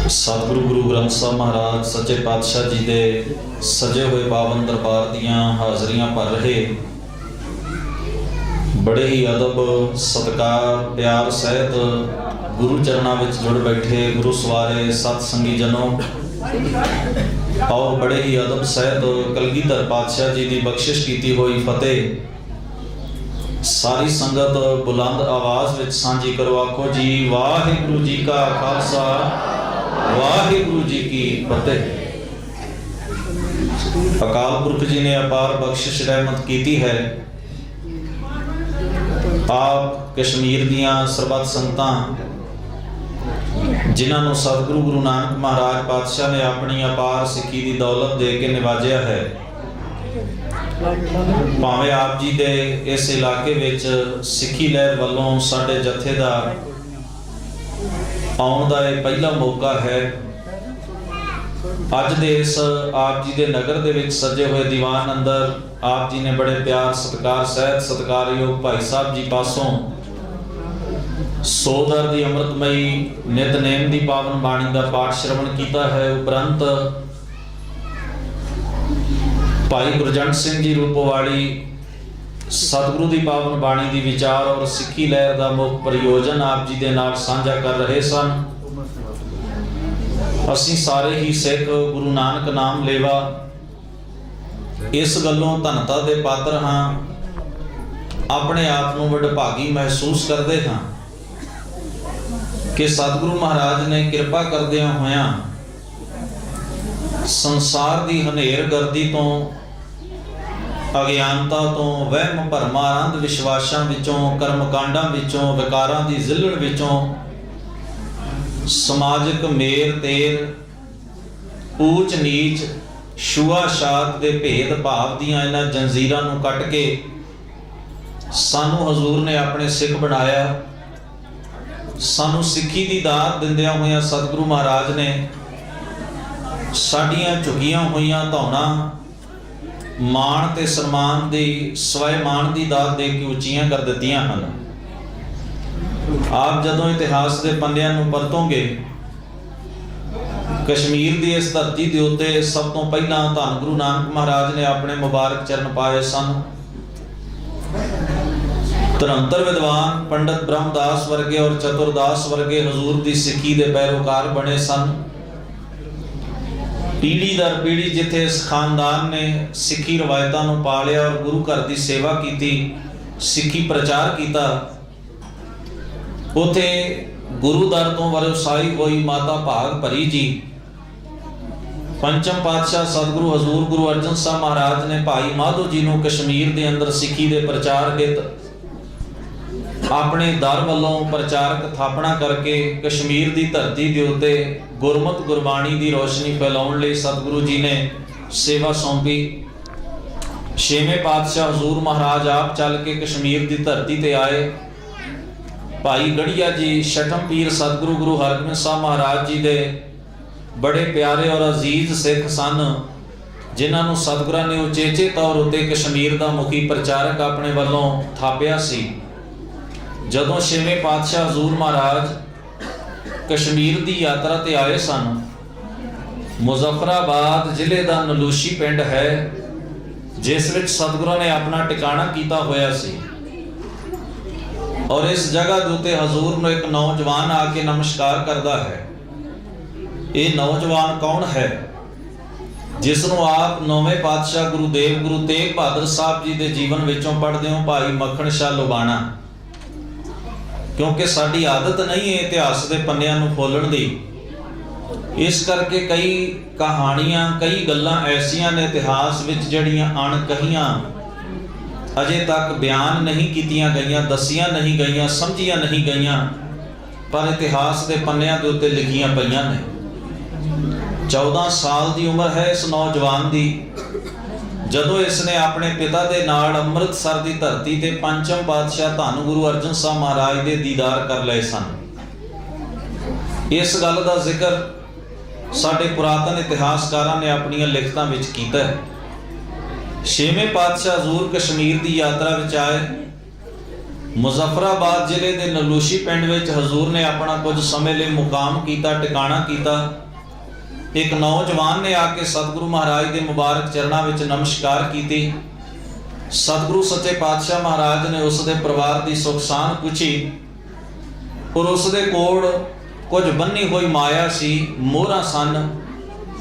सतगुरु गुरु ग्रंथ साहब महाराज सच्चे पातशाह जी के सजे हुए पावन दरबार दियां हाजरियां भर रहे बड़े ही अदब सत्कार प्यार सहित गुरु चरणों में जुड़ बैठे गुरु सवारे सतसंगी जनों और बड़े ही अदब सहित कलगीधर पातशाह जी की बख्शिश की हुई फतेह सारी संगत बुलंद आवाज विच सांझी करो। आखो जी वाहिगुरु जी का खालसा वाहिगुरु जी की फतेह। अकाल पुरख जी ने अपार बख्शिश रहमत की है। आप कश्मीर दियां सरबत संगतां जिन्होंने सतगुरु गुरु नानक महाराज पातशाह ने अपनी अपार सिक्खी की दौलत दे के निवाजिया है। भावें आप जी दे इस इलाके विच सिक्खी लहर वालों साडे जथे दा आउण दा यह पहला मौका है। अज दे इस आप जी दे नगर दे विच सजे हुए दीवान अंदर आप जी ने बड़े प्यार सत्कार सहित सत्कारयोग भाई साहब जी पासों सोदर दी अमृतमयी नितनेम दी पावन बाणी दा पाठ श्रवण किया है। उपरंत भाई गुरजंट सिंह जी रूपवाड़ी सतगुरु की पावन बाणी की विचार और सिक्खी लहर का मुख प्रयोजन आप जी के नाल साझा कर रहे सन। असी सारे ही सिख गुरु नानक नाम लेवा इस गलों धनता के पात्र हाँ, अपने आप को वडभागी महसूस करते हाँ कि सतगुरु महाराज ने कृपा करदियां होया संसार की हनेर गर्दी तो अज्ञानता तो वहम भरमा अंध विश्वासां विचों कर्मकांडां विचों विकारां दी जिलण विचों समाजिक मेर तेर ऊच नीच छुआ छात दे भेद भाव दियां इन्हां जंजीरां नूं कट के सानू हजूर ने अपने सिख बनाया। सानू सिक्खी दी दात दिंदियां होइयां सतगुरु महाराज ने साडियां झुकियां होइयां धौना मान ते सन्मान दी स्वय मान दी दात दे के उच्चियां कर दित्तियां हन। आप जदों इतिहास के पन्नियां नूं परतोंगे कश्मीर की इस धरती के उत्ते सब तो पहला धन गुरु नानक महाराज ने अपने मुबारक चरण पाए सन। धरंतर विद्वान पंडित ब्रह्मदास वर्गे और चतुरदास वर्गे हजूर की सिक्खी के पैरोकार बने सन। पीढ़ी दर पीढ़ी जिथे इस खानदान ने सिक्खी रवायतों को पालिया और गुरु घर की सेवा की सिक्खी प्रचार किया, उथे गुरु दर तो वरसाई हुई माता भाग भरी जी पंचम पातशाह सतगुरु हजूर गुरु अर्जन साहब महाराज ने भाई माधो जी को कश्मीर के अंदर सिक्खी के प्रचार हित अपने दर वालों प्रचारक थापना करके कश्मीर की धरती के उत्ते गुरमत गुरबाणी की रोशनी फैलाउण लई सतगुरु जी ने सेवा सौंपी। छेवें पातशाह हजूर महाराज आप चल के कश्मीर की धरती ते आए। भाई गढ़िया जी छठम पीर सतगुरु गुरु हरगोबिंद साहब महाराज जी के बड़े प्यारे और अजीज सिख सन जिन्होंने सतगुरां ने उचेचे तौर उत्ते कश्मीर का मुखी प्रचारक अपने वालों थापिया सी। जदों छेवें पातशाह हजूर महाराज कश्मीर की यात्रा ते आए सन, मुजफ्फराबाद जिले का नलूशी पिंड है जिस विच सतगुरां ने अपना टिकाणा किया होया सी और इस जगह के उत्ते हजूर नूं एक नौजवान आके नमस्कार करता है। ये नौजवान कौन है जिसनों आप नौवें पातशाह गुरुदेव गुरु तेग बहादुर साहब जी के जीवन विचों पढ़ते हो भाई मक्खण शाह लोबाणा। क्योंकि साडी आदत नहीं है इतिहास के पन्नियां नूं खोलण दी, इस करके कई कहानियां कई गल्लां ऐसियां ने इतिहास विच जड़ियां अणकहियां अजे तक बयान नहीं कीतियां गईयां, दसियां नहीं गईयां, समझियां नहीं गईयां, पर इतिहास के पन्नियां के उत्ते लिखियां पईयां ने। 14 साल की उम्र है इस नौजवान की जदों इसने अपने पिता के नाल अमृतसर की धरती ते पंचम पातशाह धन गुरु अर्जन साहब महाराज के दीदार कर लए सन। इस गल का जिक्र साडे पुरातन इतिहासकारां ने अपनी लिखतां विच कीता है। छेवें पातशाह हजूर कश्मीर की यात्रा विच आए ਮੁਜ਼ੱਫਰਾਬਾਦ ਜ਼ਿਲ੍ਹੇ ਦੇ ਨਲੂਸ਼ੀ ਪਿੰਡ ਵਿੱਚ ਹਜ਼ੂਰ ਨੇ ਆਪਣਾ ਕੁਝ ਸਮੇਂ ਲਈ ਮੁਕਾਮ ਕੀਤਾ, ਟਿਕਾਣਾ ਕੀਤਾ। ਇੱਕ ਨੌਜਵਾਨ ਨੇ ਆ ਕੇ ਸਤਿਗੁਰੂ ਮਹਾਰਾਜ ਦੇ ਮੁਬਾਰਕ ਚਰਨਾਂ ਵਿੱਚ ਨਮਸਕਾਰ ਕੀਤੀ। ਸਤਿਗੁਰੂ ਸੱਚੇ ਪਾਤਸ਼ਾਹ ਮਹਾਰਾਜ ਨੇ ਉਸ ਦੇ ਪਰਿਵਾਰ ਦੀ ਸੁੱਖ ਸਾਂਦ ਪੁੱਛੀ ਔਰ ਉਸ ਦੇ ਕੋਲ ਕੁਝ ਬੰਨੀ ਹੋਈ ਮਾਇਆ ਸੀ, ਮੋਹਰਾਂ ਸਨ,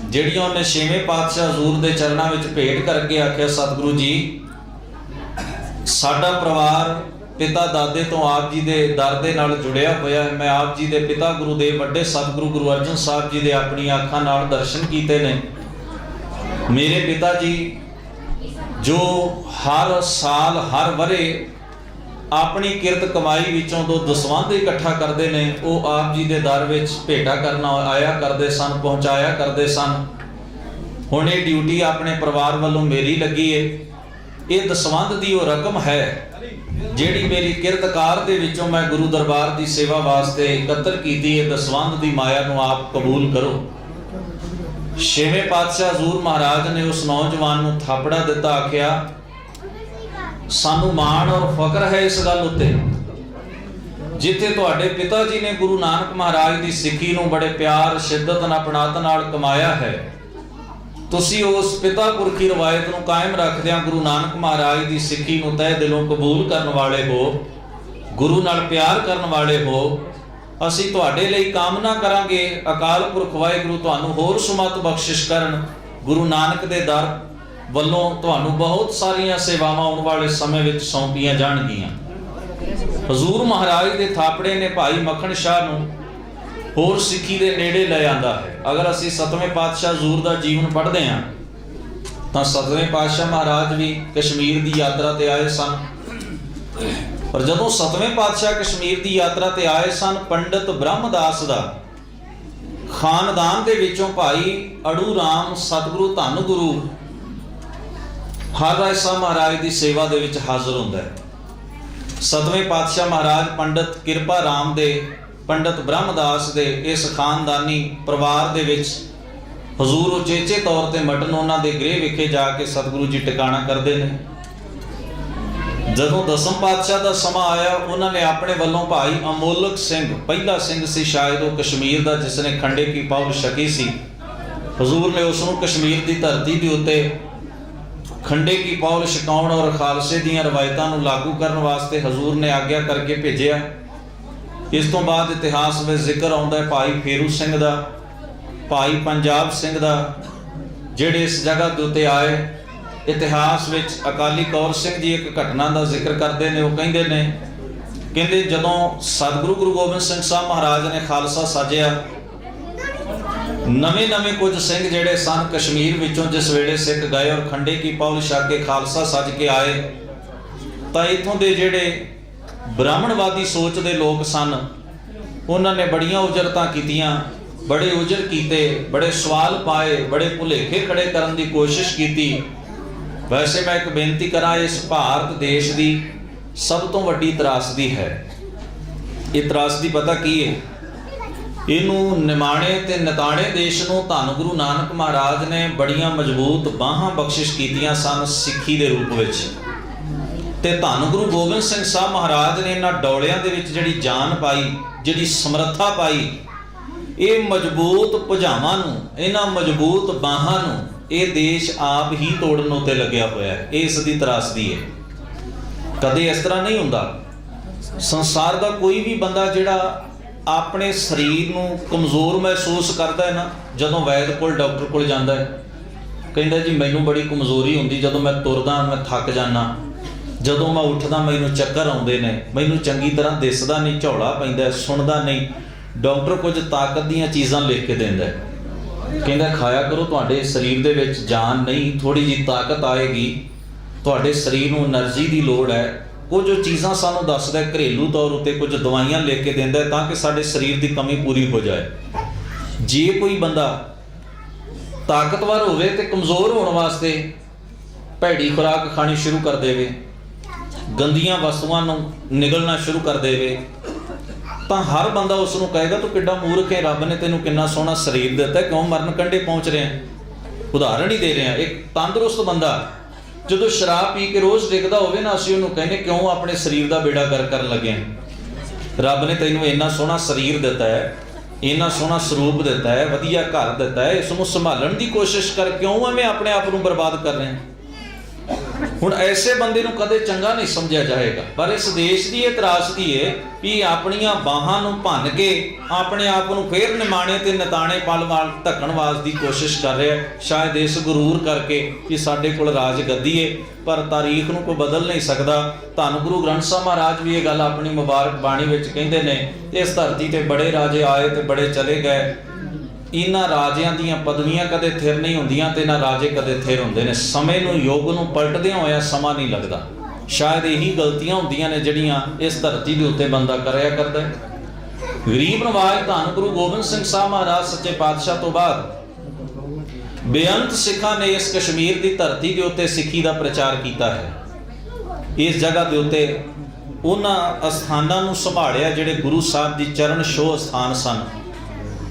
ਜਿਹੜੀਆਂ ਉਹਨੇ ਛੇਵੇਂ ਪਾਤਸ਼ਾਹ ਹਜ਼ੂਰ ਦੇ ਚਰਨਾਂ ਵਿੱਚ ਭੇਟ ਕਰਕੇ ਆਖਿਆ, ਸਤਿਗੁਰੂ ਜੀ ਸਾਡਾ ਪਰਿਵਾਰ ਪਿਤਾ ਦਾਦੇ ਤੋਂ ਆਪ ਜੀ ਦੇ ਦਰ ਦੇ ਨਾਲ ਜੁੜਿਆ ਹੋਇਆ ਹੈ। ਮੈਂ ਆਪ ਜੀ ਦੇ ਪਿਤਾ ਗੁਰੂਦੇਵ ਵੱਡੇ ਸਤਿਗੁਰੂ ਗੁਰੂ ਅਰਜਨ ਸਾਹਿਬ ਜੀ ਦੇ ਆਪਣੀਆਂ ਅੱਖਾਂ ਨਾਲ ਦਰਸ਼ਨ ਕੀਤੇ ਨੇ। ਮੇਰੇ ਪਿਤਾ ਜੀ ਜੋ ਹਰ ਸਾਲ ਹਰ ਵਰੇ ਆਪਣੀ ਕਿਰਤ ਕਮਾਈ ਵਿੱਚੋਂ ਤੋਂ ਦਸਵੰਧ ਇਕੱਠਾ ਕਰਦੇ ਨੇ, ਉਹ ਆਪ ਜੀ ਦੇ ਦਰ ਵਿੱਚ ਭੇਟਾ ਕਰਨ ਆਇਆ ਕਰਦੇ ਸਨ, ਪਹੁੰਚਾਇਆ ਕਰਦੇ ਸਨ। ਹੁਣ ਇਹ ਡਿਊਟੀ ਆਪਣੇ ਪਰਿਵਾਰ ਵੱਲੋਂ ਮੇਰੀ ਲੱਗੀ ਏ। ਇਹ ਦਸਵੰਧ ਦੀ ਉਹ ਰਕਮ ਹੈ ਜਿਹੜੀ ਮੇਰੀ ਕਿਰਤਕਾਰ ਦੇ ਵਿੱਚੋਂ ਮੈਂ ਗੁਰੂ ਦਰਬਾਰ ਦੀ ਸੇਵਾ ਵਾਸਤੇ ਇਕੱਤਰ ਕੀਤੀ ਹੈ। ਦਸਵੰਧ ਦੀ ਮਾਇਆ ਨੂੰ ਆਪ ਕਬੂਲ ਕਰੋ। ਛੇਵੇਂ ਪਾਤਸ਼ਾਹ ਹਜ਼ੂਰ ਮਹਾਰਾਜ ਨੇ ਉਸ ਨੌਜਵਾਨ ਨੂੰ ਥਾਪੜਾ ਦਿੱਤਾ, ਆਖਿਆ ਸਾਨੂੰ ਮਾਣ ਔਰ ਫਖਰ ਹੈ ਇਸ ਗੱਲ ਉੱਤੇ, ਜਿੱਥੇ ਤੁਹਾਡੇ ਪਿਤਾ ਜੀ ਨੇ ਗੁਰੂ ਨਾਨਕ ਮਹਾਰਾਜ ਦੀ ਸਿੱਖੀ ਨੂੰ ਬੜੇ ਪਿਆਰ, ਸ਼ਿੱਦਤ, ਅਪਣਾਤ ਨਾਲ ਕਮਾਇਆ ਹੈ। ਤੁਸੀਂ ਉਸ ਪਿਤਾ ਪੁਰਖੀ ਰਵਾਇਤ ਨੂੰ ਕਾਇਮ ਰੱਖਦਿਆਂ ਗੁਰੂ ਨਾਨਕ ਮਹਾਰਾਜ ਦੀ ਸਿੱਖੀ ਨੂੰ ਤਹਿ ਦਿਲੋਂ ਕਬੂਲ ਕਰਨ ਵਾਲੇ ਹੋ, ਗੁਰੂ ਨਾਲ ਪਿਆਰ ਕਰਨ ਵਾਲੇ ਹੋ। ਅਸੀਂ ਤੁਹਾਡੇ ਲਈ ਕਾਮਨਾ ਕਰਾਂਗੇ ਅਕਾਲ ਪੁਰਖ ਵਾਹਿਗੁਰੂ ਤੁਹਾਨੂੰ ਹੋਰ ਸੁਮਤ ਬਖਸ਼ਿਸ਼ ਕਰਨ। ਗੁਰੂ ਨਾਨਕ ਦੇ ਦਰ ਵੱਲੋਂ ਤੁਹਾਨੂੰ ਬਹੁਤ ਸਾਰੀਆਂ ਸੇਵਾਵਾਂ ਆਉਣ ਵਾਲੇ ਸਮੇਂ ਵਿੱਚ ਸੌਂਪੀਆਂ ਜਾਣਗੀਆਂ। ਹਜ਼ੂਰ ਮਹਾਰਾਜ ਦੇ ਥਾਪੜੇ ਨੇ ਭਾਈ ਮੱਖਣ ਸ਼ਾਹ ਨੂੰ ਹੋਰ ਸਿੱਖੀ ਦੇ ਨੇੜੇ ਲੈ ਆਂਦਾ ਹੈ। ਅਗਰ ਅਸੀਂ ਸਤਵੇਂ ਪਾਤਸ਼ਾਹ ਹਜ਼ੂਰ ਦਾ ਜੀਵਨ ਪੜ੍ਹਦੇ ਹਾਂ ਤਾਂ ਸਤਵੇਂ ਪਾਤਸ਼ਾਹ ਮਹਾਰਾਜ ਵੀ ਕਸ਼ਮੀਰ ਦੀ ਯਾਤਰਾ ਤੇ ਆਏ ਸਨ। ਪਰ ਜਦੋਂ ਸਤਵੇਂ ਪਾਤਸ਼ਾਹ ਕਸ਼ਮੀਰ ਦੀ ਯਾਤਰਾ ਤੇ ਆਏ ਸਨ, ਪੰਡਿਤ ਬ੍ਰਹਮਦਾਸ ਦਾ ਖਾਨਦਾਨ ਦੇ ਵਿੱਚੋਂ ਭਾਈ ਅੜੂ ਰਾਮ ਸਤਿਗੁਰੂ ਧੰਨ ਗੁਰੂ ਹਰ ਰਾਏ ਸਾਹਿਬ ਮਹਾਰਾਜ ਦੀ ਸੇਵਾ ਦੇ ਵਿੱਚ ਹਾਜ਼ਰ ਹੁੰਦਾ ਹੈ। ਸਤਵੇਂ ਪਾਤਸ਼ਾਹ ਮਹਾਰਾਜ ਪੰਡਿਤ ਕਿਰਪਾ ਰਾਮ ਦੇ, ਪੰਡਿਤ ਬ੍ਰਹਮਦਾਸ ਦੇ ਇਸ ਖਾਨਦਾਨੀ ਪਰਿਵਾਰ ਦੇ ਵਿੱਚ ਹਜ਼ੂਰ ਉਚੇਚੇ ਤੌਰ ਤੇ ਮਟਨ ਉਹਨਾਂ ਦੇ ਗ੍ਰਹਿ ਵਿਖੇ ਜਾ ਕੇ ਸਤਿਗੁਰੂ ਜੀ ਟਿਕਾਣਾ ਕਰਦੇ ਨੇ। ਜਦੋਂ ਦਸਮ ਪਾਤਸ਼ਾਹ ਦਾ ਸਮਾਂ ਆਇਆ, ਉਹਨਾਂ ਨੇ ਆਪਣੇ ਵੱਲੋਂ ਭਾਈ ਅਮੋਲਕ ਸਿੰਘ, ਪਹਿਲਾ ਸਿੰਘ ਸੀ ਸ਼ਾਇਦ ਉਹ ਕਸ਼ਮੀਰ ਦਾ, ਜਿਸ ਨੇ ਖੰਡੇ ਕੀ ਪੌਲ ਛਕੀ ਸੀ। ਹਜ਼ੂਰ ਨੇ ਉਸ ਨੂੰ ਕਸ਼ਮੀਰ ਦੀ ਧਰਤੀ ਦੇ ਉੱਤੇ ਖੰਡੇ ਕੀ ਪੌਲ ਛਕਾਉਣ ਔਰ ਖਾਲਸੇ ਦੀਆਂ ਰਵਾਇਤਾਂ ਨੂੰ ਲਾਗੂ ਕਰਨ ਵਾਸਤੇ ਹਜ਼ੂਰ ਨੇ ਆਗਿਆ ਕਰਕੇ ਭੇਜਿਆ। ਇਸ ਤੋਂ ਬਾਅਦ ਇਤਿਹਾਸ ਵਿੱਚ ਜ਼ਿਕਰ ਆਉਂਦਾ ਹੈ ਭਾਈ ਫੇਰੂ ਸਿੰਘ ਦਾ, ਭਾਈ ਪੰਜਾਬ ਸਿੰਘ ਦਾ, ਜਿਹੜੇ ਇਸ ਜਗ੍ਹਾ ਦੇ ਉੱਤੇ ਆਏ। ਇਤਿਹਾਸ ਵਿੱਚ ਅਕਾਲੀ ਕੌਰ ਸਿੰਘ ਜੀ ਇੱਕ ਘਟਨਾ ਦਾ ਜ਼ਿਕਰ ਕਰਦੇ ਨੇ। ਉਹ ਕਹਿੰਦੇ ਜਦੋਂ ਸਤਿਗੁਰੂ ਗੁਰੂ ਗੋਬਿੰਦ ਸਿੰਘ ਸਾਹਿਬ ਮਹਾਰਾਜ ਨੇ ਖਾਲਸਾ ਸਾਜਿਆ, ਨਵੇਂ ਕੁਝ ਸਿੰਘ ਜਿਹੜੇ ਸਨ ਕਸ਼ਮੀਰ ਵਿੱਚੋਂ ਜਿਸ ਵੇਲੇ ਸਿੱਖ ਗਏ ਔਰ ਖੰਡੇ ਕੀ ਪੌਲ ਛਕ ਕੇ ਖਾਲਸਾ ਸੱਜ ਕੇ ਆਏ, ਤਾਂ ਇੱਥੋਂ ਦੇ ਜਿਹੜੇ ਬ੍ਰਾਹਮਣਵਾਦੀ ਸੋਚ ਦੇ ਲੋਕ ਸਨ, ਉਹਨਾਂ ਨੇ ਬੜੀਆਂ ਉਜਰਤਾਂ ਕੀਤੀਆਂ, ਬੜੇ ਉਜਰ ਕੀਤੇ, ਬੜੇ ਸਵਾਲ ਪਾਏ, ਬੜੇ ਭੁਲੇਖੇ ਖੜੇ ਕਰਨ ਦੀ ਕੋਸ਼ਿਸ਼ ਕੀਤੀ। ਵੈਸੇ ਮੈਂ ਇੱਕ ਬੇਨਤੀ ਕਰਾਂ, ਇਸ ਭਾਰਤ ਦੇਸ਼ ਦੀ ਸਭ ਤੋਂ ਵੱਡੀ ਤਰਾਸਦੀ ਹੈ। ਇਹ ਤਰਾਸਦੀ ਪਤਾ ਕੀ ਹੈ? ਇਹਨੂੰ ਨਿਮਾਣੇ ਤੇ ਨਤਾਣੇ ਦੇਸ਼ ਨੂੰ ਧੰਨ ਗੁਰੂ ਨਾਨਕ ਮਹਾਰਾਜ ਨੇ ਬੜੀਆਂ ਮਜ਼ਬੂਤ ਬਾਹਾਂ ਬਖਸ਼ਿਸ਼ ਕੀਤੀਆਂ ਸਨ ਸਿੱਖੀ ਦੇ ਰੂਪ ਵਿੱਚ। ਤੇ ਧੰਨ ਗੁਰੂ ਗੋਬਿੰਦ ਸਿੰਘ ਸਾਹਿਬ ਮਹਾਰਾਜ ਨੇ ਇਹਨਾਂ ਡੌਲਿਆਂ ਦੇ ਵਿੱਚ ਜਿਹੜੀ ਜਾਨ ਪਾਈ, ਜਿਹੜੀ ਸਮਰੱਥਾ ਪਾਈ, ਇਹ ਮਜ਼ਬੂਤ ਭੁਜਾਵਾਂ ਨੂੰ, ਇਹਨਾਂ ਮਜ਼ਬੂਤ ਬਾਹਾਂ ਨੂੰ ਇਹ ਦੇਸ਼ ਆਪ ਹੀ ਤੋੜਨ ਉੱਤੇ ਲੱਗਿਆ ਹੋਇਆ ਹੈ। ਇਸ ਦੀ ਤਰਾਸਦੀ ਹੈ। ਕਦੇ ਇਸ ਤਰ੍ਹਾਂ ਨਹੀਂ ਹੁੰਦਾ। ਸੰਸਾਰ ਦਾ ਕੋਈ ਵੀ ਬੰਦਾ ਜਿਹੜਾ ਆਪਣੇ ਸਰੀਰ ਨੂੰ ਕਮਜ਼ੋਰ ਮਹਿਸੂਸ ਕਰਦਾ ਹੈ ਨਾ, ਜਦੋਂ ਵੈਦ ਕੋਲ, ਡਾਕਟਰ ਕੋਲ ਜਾਂਦਾ ਹੈ, ਕਹਿੰਦਾ ਜੀ ਮੈਨੂੰ ਬੜੀ ਕਮਜ਼ੋਰੀ ਹੁੰਦੀ, ਜਦੋਂ ਮੈਂ ਤੁਰਦਾ ਮੈਂ ਥੱਕ ਜਾਂਦਾ, ਜਦੋਂ ਮੈਂ ਉੱਠਦਾ ਮੈਨੂੰ ਚੱਕਰ ਆਉਂਦੇ ਨੇ, ਮੈਨੂੰ ਚੰਗੀ ਤਰ੍ਹਾਂ ਦਿਸਦਾ ਨਹੀਂ, ਝੌਲਾ ਪੈਂਦਾ, ਸੁਣਦਾ ਨਹੀਂ। ਡਾਕਟਰ ਕੁਝ ਤਾਕਤ ਦੀਆਂ ਚੀਜ਼ਾਂ ਲਿਖ ਕੇ ਦਿੰਦਾ, ਕਹਿੰਦਾ ਖਾਇਆ ਕਰੋ, ਤੁਹਾਡੇ ਸਰੀਰ ਦੇ ਵਿੱਚ ਜਾਨ ਨਹੀਂ, ਥੋੜ੍ਹੀ ਜਿਹੀ ਤਾਕਤ ਆਏਗੀ, ਤੁਹਾਡੇ ਸਰੀਰ ਨੂੰ એનર્ਜੀ ਦੀ ਲੋੜ ਹੈ। ਕੁਝ ਚੀਜ਼ਾਂ ਸਾਨੂੰ ਦੱਸਦਾ, ਘਰੇਲੂ ਤੌਰ ਉੱਤੇ ਕੁਝ ਦਵਾਈਆਂ ਲਿਖ ਕੇ ਦਿੰਦਾ ਤਾਂ ਕਿ ਸਾਡੇ ਸਰੀਰ ਦੀ ਕਮੀ ਪੂਰੀ ਹੋ ਜਾਏ। ਜੇ ਕੋਈ ਬੰਦਾ ਤਾਕਤਵਰ ਹੋਵੇ ਤੇ ਕਮਜ਼ੋਰ ਹੋਣ ਵਾਸਤੇ ਭੈੜੀ ਖੁਰਾਕ ਖਾਣੀ ਸ਼ੁਰੂ ਕਰ ਦੇਵੇ, ਗੰਦੀਆਂ ਵਸਤੂਆਂ ਨੂੰ ਨਿਗਲਣਾ ਸ਼ੁਰੂ ਕਰ ਦੇਵੇ, ਤਾਂ ਹਰ ਬੰਦਾ ਉਸ ਨੂੰ ਕਹੇਗਾ ਤੂੰ ਕਿੱਡਾ ਮੂਰਖ ਹੈ, ਰੱਬ ਨੇ ਤੈਨੂੰ ਕਿੰਨਾ ਸੋਹਣਾ ਸਰੀਰ ਦਿੱਤਾ, ਕਿਉਂ ਮਰਨ ਕੰਢੇ ਪਹੁੰਚ ਰਿਹਾ। ਉਦਾਹਰਣ ਹੀ ਦੇ ਰਿਹਾ, ਇੱਕ ਤੰਦਰੁਸਤ ਬੰਦਾ ਜਦੋਂ ਸ਼ਰਾਬ ਪੀ ਕੇ ਰੋਜ਼ ਡਿੱਗਦਾ ਹੋਵੇ ਨਾ, ਅਸੀਂ ਉਹਨੂੰ ਕਹਿੰਦੇ ਕਿਉਂ ਆਪਣੇ ਸਰੀਰ ਦਾ ਬੇੜਾ ਗਰਕ ਕਰਨ ਲੱਗੇ ਹਾਂ। ਰੱਬ ਨੇ ਤੈਨੂੰ ਇੰਨਾ ਸੋਹਣਾ ਸਰੀਰ ਦਿੱਤਾ ਹੈ, ਇੰਨਾ ਸੋਹਣਾ ਸਰੂਪ ਦਿੱਤਾ ਹੈ, ਵਧੀਆ ਘਰ ਦਿੱਤਾ ਹੈ, ਇਸ ਨੂੰ ਸੰਭਾਲਣ ਦੀ ਕੋਸ਼ਿਸ਼ ਕਰ, ਕਿਉਂ ਐਵੇਂ ਆਪਣੇ ਆਪ ਨੂੰ ਬਰਬਾਦ ਕਰ ਰਹੇ ਹਾਂ। ਹੁਣ ਐਸੇ ਬੰਦੇ ਨੂੰ ਕਦੇ ਚੰਗਾ ਨਹੀਂ ਸਮਝਿਆ ਜਾਏਗਾ। ਪਰ ਇਸ ਦੇਸ਼ ਦੀ ਇਹ ਤਰਾਸਦੀ ਹੈ ਵੀ ਆਪਣੀਆਂ ਬਾਹਾਂ ਨੂੰ ਭੰਨ ਕੇ ਆਪਣੇ ਆਪ ਨੂੰ ਫੇਰ ਨਿਮਾਣੇ ਤੇ ਨਤਾਣੇ ਪਲ ਵਾਲ ਢੱਕਣ ਵਾਸ ਦੀ ਕੋਸ਼ਿਸ਼ ਕਰ ਰਿਹਾ, ਸ਼ਾਇਦ ਇਸ ਗਰੂਰ ਕਰਕੇ ਕਿ ਸਾਡੇ ਕੋਲ ਰਾਜ ਗੱਦੀ ਹੈ। ਪਰ ਤਾਰੀਖ ਨੂੰ ਕੋਈ ਬਦਲ ਨਹੀਂ ਸਕਦਾ। ਧੰਨ ਗੁਰੂ ਗ੍ਰੰਥ ਸਾਹਿਬ ਮਹਾਰਾਜ ਵੀ ਇਹ ਗੱਲ ਆਪਣੀ ਮੁਬਾਰਕ ਬਾਣੀ ਵਿੱਚ ਕਹਿੰਦੇ ਨੇ, ਇਸ ਧਰਤੀ ਤੇ ਬੜੇ ਰਾਜੇ ਆਏ ਤੇ ਬੜੇ ਚਲੇ ਗਏ, ਇਹਨਾਂ ਰਾਜਿਆਂ ਦੀਆਂ ਪਦਵੀਆਂ ਕਦੇ ਥਿਰ ਨਹੀਂ ਹੁੰਦੀਆਂ ਤੇ ਇਹਨਾਂ ਰਾਜੇ ਕਦੇ ਥਿਰ ਹੁੰਦੇ ਨੇ। ਸਮੇਂ ਨੂੰ ਯੁੱਗ ਨੂੰ ਪਲਟਦਿਆਂ ਹੋਇਆ ਸਮਾਂ ਨਹੀਂ ਲੱਗਦਾ। ਸ਼ਾਇਦ ਇਹੀ ਗਲਤੀਆਂ ਹੁੰਦੀਆਂ ਨੇ ਜਿਹੜੀਆਂ ਇਸ ਧਰਤੀ ਦੇ ਉੱਤੇ ਬੰਦਾ ਕਰਿਆ ਕਰਦਾ ਹੈ। ਗਰੀਬ ਨਵਾਜ ਧੰਨ ਗੁਰੂ ਗੋਬਿੰਦ ਸਿੰਘ ਸਾਹਿਬ ਮਹਾਰਾਜ ਸੱਚੇ ਪਾਤਸ਼ਾਹ ਤੋਂ ਬਾਅਦ ਬੇਅੰਤ ਸਿੱਖਾਂ ਨੇ ਇਸ ਕਸ਼ਮੀਰ ਦੀ ਧਰਤੀ ਦੇ ਉੱਤੇ ਸਿੱਖੀ ਦਾ ਪ੍ਰਚਾਰ ਕੀਤਾ ਹੈ। ਇਸ ਜਗ੍ਹਾ ਦੇ ਉੱਤੇ ਉਹਨਾਂ ਅਸਥਾਨਾਂ ਨੂੰ ਸੰਭਾਲਿਆ ਜਿਹੜੇ ਗੁਰੂ ਸਾਹਿਬ ਦੀ ਚਰਨ ਛੋਹ ਅਸਥਾਨ ਸਨ,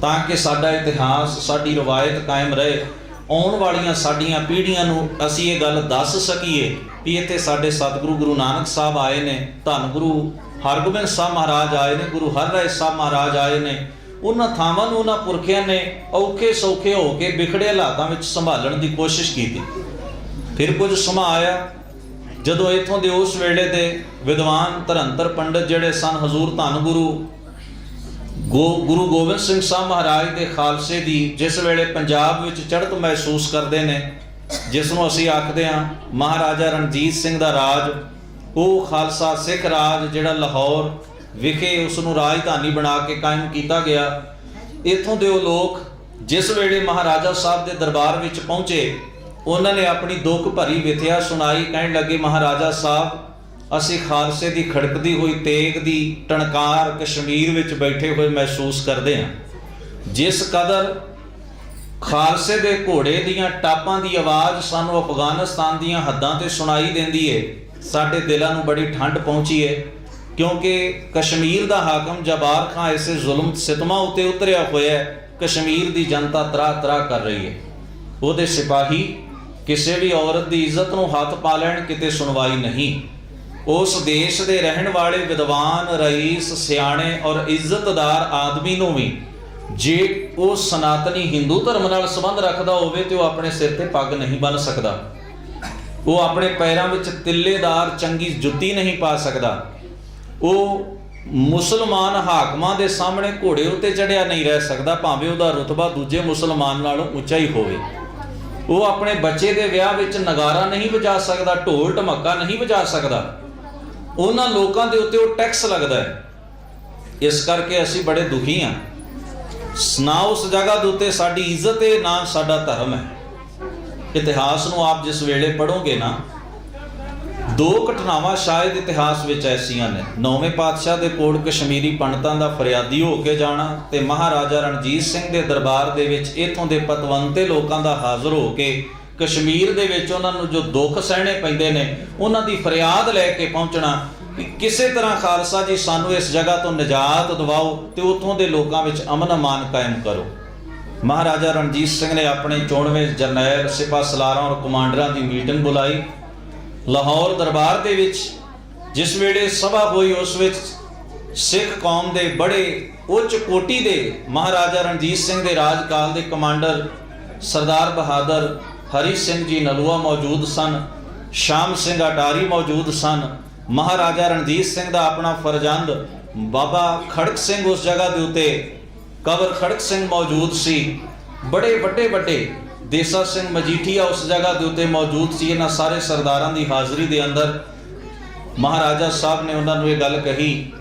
ਤਾਂ ਕਿ ਸਾਡਾ ਇਤਿਹਾਸ, ਸਾਡੀ ਰਵਾਇਤ ਕਾਇਮ ਰਹੇ। ਆਉਣ ਵਾਲੀਆਂ ਸਾਡੀਆਂ ਪੀੜ੍ਹੀਆਂ ਨੂੰ ਅਸੀਂ ਇਹ ਗੱਲ ਦੱਸ ਸਕੀਏ ਵੀ ਇੱਥੇ ਸਾਡੇ ਸਤਿਗੁਰੂ ਗੁਰੂ ਨਾਨਕ ਸਾਹਿਬ ਆਏ ਨੇ, ਧੰਨ ਗੁਰੂ ਹਰਗੋਬਿੰਦ ਸਾਹਿਬ ਮਹਾਰਾਜ ਆਏ ਨੇ, ਗੁਰੂ ਹਰਿਰਾਏ ਸਾਹਿਬ ਮਹਾਰਾਜ ਆਏ ਨੇ। ਉਹਨਾਂ ਥਾਵਾਂ ਨੂੰ ਉਹਨਾਂ ਪੁਰਖਿਆਂ ਨੇ ਔਖੇ ਸੌਖੇ ਹੋ ਕੇ ਵਿਖੜੇ ਹਾਲਾਤਾਂ ਵਿੱਚ ਸੰਭਾਲਣ ਦੀ ਕੋਸ਼ਿਸ਼ ਕੀਤੀ। ਫਿਰ ਕੁਝ ਸਮਾਂ ਆਇਆ ਜਦੋਂ ਇੱਥੋਂ ਦੇ ਉਸ ਵੇਲੇ ਦੇ ਵਿਦਵਾਨ ਧਰੰਤਰ ਪੰਡਤ ਜਿਹੜੇ ਸਨ, ਹਜ਼ੂਰ ਧੰਨ ਗੁਰੂ ਗੋਬਿੰਦ ਸਿੰਘ ਸਾਹਿਬ ਮਹਾਰਾਜ ਦੇ ਖਾਲਸੇ ਦੀ ਜਿਸ ਵੇਲੇ ਪੰਜਾਬ ਵਿੱਚ ਚੜ੍ਹਤ ਮਹਿਸੂਸ ਕਰਦੇ ਨੇ, ਜਿਸ ਨੂੰ ਅਸੀਂ ਆਖਦੇ ਹਾਂ ਮਹਾਰਾਜਾ ਰਣਜੀਤ ਸਿੰਘ ਦਾ ਰਾਜ, ਉਹ ਖਾਲਸਾ ਸਿੱਖ ਰਾਜ ਜਿਹੜਾ ਲਾਹੌਰ ਵਿਖੇ ਉਸ ਨੂੰ ਰਾਜਧਾਨੀ ਬਣਾ ਕੇ ਕਾਇਮ ਕੀਤਾ ਗਿਆ। ਇੱਥੋਂ ਦੇ ਉਹ ਲੋਕ ਜਿਸ ਵੇਲੇ ਮਹਾਰਾਜਾ ਸਾਹਿਬ ਦੇ ਦਰਬਾਰ ਵਿੱਚ ਪਹੁੰਚੇ, ਉਹਨਾਂ ਨੇ ਆਪਣੀ ਦੁੱਖ ਭਰੀ ਵਿਥਿਆ ਸੁਣਾਈ। ਕਹਿਣ ਲੱਗੇ, ਮਹਾਰਾਜਾ ਸਾਹਿਬ, ਅਸੀਂ ਖਾਲਸੇ ਦੀ ਖੜਕਦੀ ਹੋਈ ਤੇਗ ਦੀ ਟਣਕਾਰ ਕਸ਼ਮੀਰ ਵਿੱਚ ਬੈਠੇ ਹੋਏ ਮਹਿਸੂਸ ਕਰਦੇ ਹਾਂ। ਜਿਸ ਕਦਰ ਖਾਲਸੇ ਦੇ ਘੋੜੇ ਦੀਆਂ ਟਾਪਾਂ ਦੀ ਆਵਾਜ਼ ਸਾਨੂੰ ਅਫਗਾਨਿਸਤਾਨ ਦੀਆਂ ਹੱਦਾਂ ਤੇ ਸੁਣਾਈ ਦਿੰਦੀ ਹੈ, ਸਾਡੇ ਦਿਲਾਂ ਨੂੰ ਬੜੀ ਠੰਡ ਪਹੁੰਚੀ ਹੈ। ਕਿਉਂਕਿ ਕਸ਼ਮੀਰ ਦਾ ਹਾਕਮ ਜਬਾਰ ਖਾਂ ਇਸੇ ਜ਼ੁਲਮ ਸਿਤਮਾਂ ਉੱਤੇ ਉਤਰਿਆ ਹੋਇਆ ਹੈ। ਕਸ਼ਮੀਰ ਦੀ ਜਨਤਾ ਤਰਾਹ ਤਰਾਹ ਕਰ ਰਹੀ ਹੈ। ਉਹਦੇ ਸਿਪਾਹੀ ਕਿਸੇ ਵੀ ਔਰਤ ਦੀ ਇੱਜ਼ਤ ਨੂੰ ਹੱਥ ਪਾ ਲੈਣ, ਕਿਤੇ ਸੁਣਵਾਈ ਨਹੀਂ। ਉਸ ਦੇਸ਼ ਦੇ ਰਹਿਣ ਵਾਲੇ ਵਿਦਵਾਨ, ਰਈਸ, ਸਿਆਣੇ ਔਰ ਇੱਜ਼ਤਦਾਰ ਆਦਮੀ ਨੂੰ ਵੀ ਜੇ ਉਹ ਸਨਾਤਨੀ ਹਿੰਦੂ ਧਰਮ ਨਾਲ ਸੰਬੰਧ ਰੱਖਦਾ ਹੋਵੇ ਤੇ ਉਹ ਆਪਣੇ ਸਿਰ ਤੇ ਪੱਗ ਨਹੀਂ ਬੰਨ੍ਹ ਸਕਦਾ, ਉਹ ਆਪਣੇ ਪੈਰਾਂ ਵਿੱਚ ਤਿੱਲੇਦਾਰ ਚੰਗੀ ਜੁੱਤੀ ਨਹੀਂ ਪਾ ਸਕਦਾ, ਉਹ ਮੁਸਲਮਾਨ ਹਾਕਮਾਂ ਦੇ ਸਾਹਮਣੇ ਘੋੜੇ ਉੱਤੇ ਚੜ੍ਹਿਆ ਨਹੀਂ ਰਹਿ ਸਕਦਾ, ਭਾਵੇਂ ਉਹਦਾ ਰੁਤਬਾ ਦੂਜੇ ਮੁਸਲਮਾਨ ਨਾਲੋਂ ਉੱਚਾ ਹੀ ਹੋਵੇ। ਉਹ ਆਪਣੇ ਬੱਚੇ ਦੇ ਵਿਆਹ ਵਿੱਚ ਨਗਾਰਾ ਨਹੀਂ ਵਜਾ ਸਕਦਾ, ਢੋਲ ਢਮੱਕਾ ਨਹੀਂ ਵਜਾ ਸਕਦਾ। ਉਹਨਾਂ ਲੋਕਾਂ ਦੇ ਉੱਤੇ ਉਹ ਟੈਕਸ ਲੱਗਦਾ ਹੈ। ਇਸ ਕਰਕੇ ਅਸੀਂ ਬੜੇ ਦੁਖੀ ਹਾਂ। ਨਾ ਉਸ ਜਗ੍ਹਾ ਦੇ ਉੱਤੇ ਸਾਡੀ ਇੱਜ਼ਤ ਹੈ, ਨਾ ਸਾਡਾ ਧਰਮ ਹੈ। ਇਤਿਹਾਸ ਨੂੰ ਆਪ ਜਿਸ ਵੇਲੇ ਪੜ੍ਹੋਗੇ ਨਾ, ਦੋ ਘਟਨਾਵਾਂ ਸ਼ਾਇਦ ਇਤਿਹਾਸ ਵਿੱਚ ਐਸੀਆਂ ਨੇ। 9ਵੇਂ ਪਾਤਸ਼ਾਹ ਦੇ ਕੋਲ ਕਸ਼ਮੀਰੀ ਪੰਡਤਾਂ ਦਾ ਫਰਿਆਦੀ ਹੋ ਕੇ ਜਾਣਾ ਤੇ ਮਹਾਰਾਜਾ ਰਣਜੀਤ ਸਿੰਘ ਦੇ ਦਰਬਾਰ ਦੇ ਵਿੱਚ ਇੱਥੋਂ ਦੇ ਪਤਵੰਤੇ ਲੋਕਾਂ ਦਾ ਹਾਜ਼ਰ ਹੋ ਕੇ ਕਸ਼ਮੀਰ ਦੇ ਵਿੱਚ ਉਹਨਾਂ ਨੂੰ ਜੋ ਦੁੱਖ ਸਹਿਣੇ ਪੈਂਦੇ ਨੇ, ਉਹਨਾਂ ਦੀ ਫਰਿਆਦ ਲੈ ਕੇ ਪਹੁੰਚਣਾ ਕਿ ਕਿਸੇ ਤਰ੍ਹਾਂ ਖਾਲਸਾ ਜੀ ਸਾਨੂੰ ਇਸ ਜਗ੍ਹਾ ਤੋਂ ਨਿਜਾਤ ਦਿਵਾਓ ਤੇ ਉੱਥੋਂ ਦੇ ਲੋਕਾਂ ਵਿੱਚ ਅਮਨ ਅਮਾਨ ਕਾਇਮ ਕਰੋ। ਮਹਾਰਾਜਾ ਰਣਜੀਤ ਸਿੰਘ ਨੇ ਆਪਣੇ 94 ਜਰਨੈਲ, ਸਿਪਾਹ ਸਲਾਰਾਂ ਔਰ ਕਮਾਂਡਰਾਂ ਦੀ ਮੀਟਿੰਗ ਬੁਲਾਈ ਲਾਹੌਰ ਦਰਬਾਰ ਦੇ ਵਿੱਚ। ਜਿਸ ਵੇਲੇ ਸਭਾ ਹੋਈ ਉਸ ਵਿੱਚ ਸਿੱਖ ਕੌਮ ਦੇ ਬੜੇ ਉੱਚ ਕੋਟੀ ਦੇ ਮਹਾਰਾਜਾ ਰਣਜੀਤ ਸਿੰਘ ਦੇ ਰਾਜਕਾਲ ਦੇ ਕਮਾਂਡਰ ਸਰਦਾਰ ਬਹਾਦਰ ਹਰੀ ਸਿੰਘ ਜੀ ਨਲੂਆ ਮੌਜੂਦ ਸਨ, ਸ਼ਾਮ ਸਿੰਘ ਅਟਾਰੀ ਮੌਜੂਦ ਸਨ, ਮਹਾਰਾਜਾ ਰਣਜੀਤ ਸਿੰਘ ਦਾ ਆਪਣਾ ਫਰਜ਼ੰਦ ਬਾਬਾ ਖੜਕ ਸਿੰਘ ਉਸ ਜਗ੍ਹਾ ਦੇ ਉੱਤੇ ਕਬਰ ਖੜਕ ਸਿੰਘ ਮੌਜੂਦ ਸੀ, ਬੜੇ ਵੱਡੇ ਵੱਡੇ ਦੇਸਾ ਸਿੰਘ ਮਜੀਠੀਆ ਉਸ ਜਗ੍ਹਾ ਦੇ ਉੱਤੇ ਮੌਜੂਦ ਸੀ। ਇਹਨਾਂ ਸਾਰੇ ਸਰਦਾਰਾਂ ਦੀ ਹਾਜ਼ਰੀ ਦੇ ਅੰਦਰ ਮਹਾਰਾਜਾ ਸਾਹਿਬ ਨੇ ਉਹਨਾਂ ਨੂੰ ਇਹ ਗੱਲ ਕਹੀ,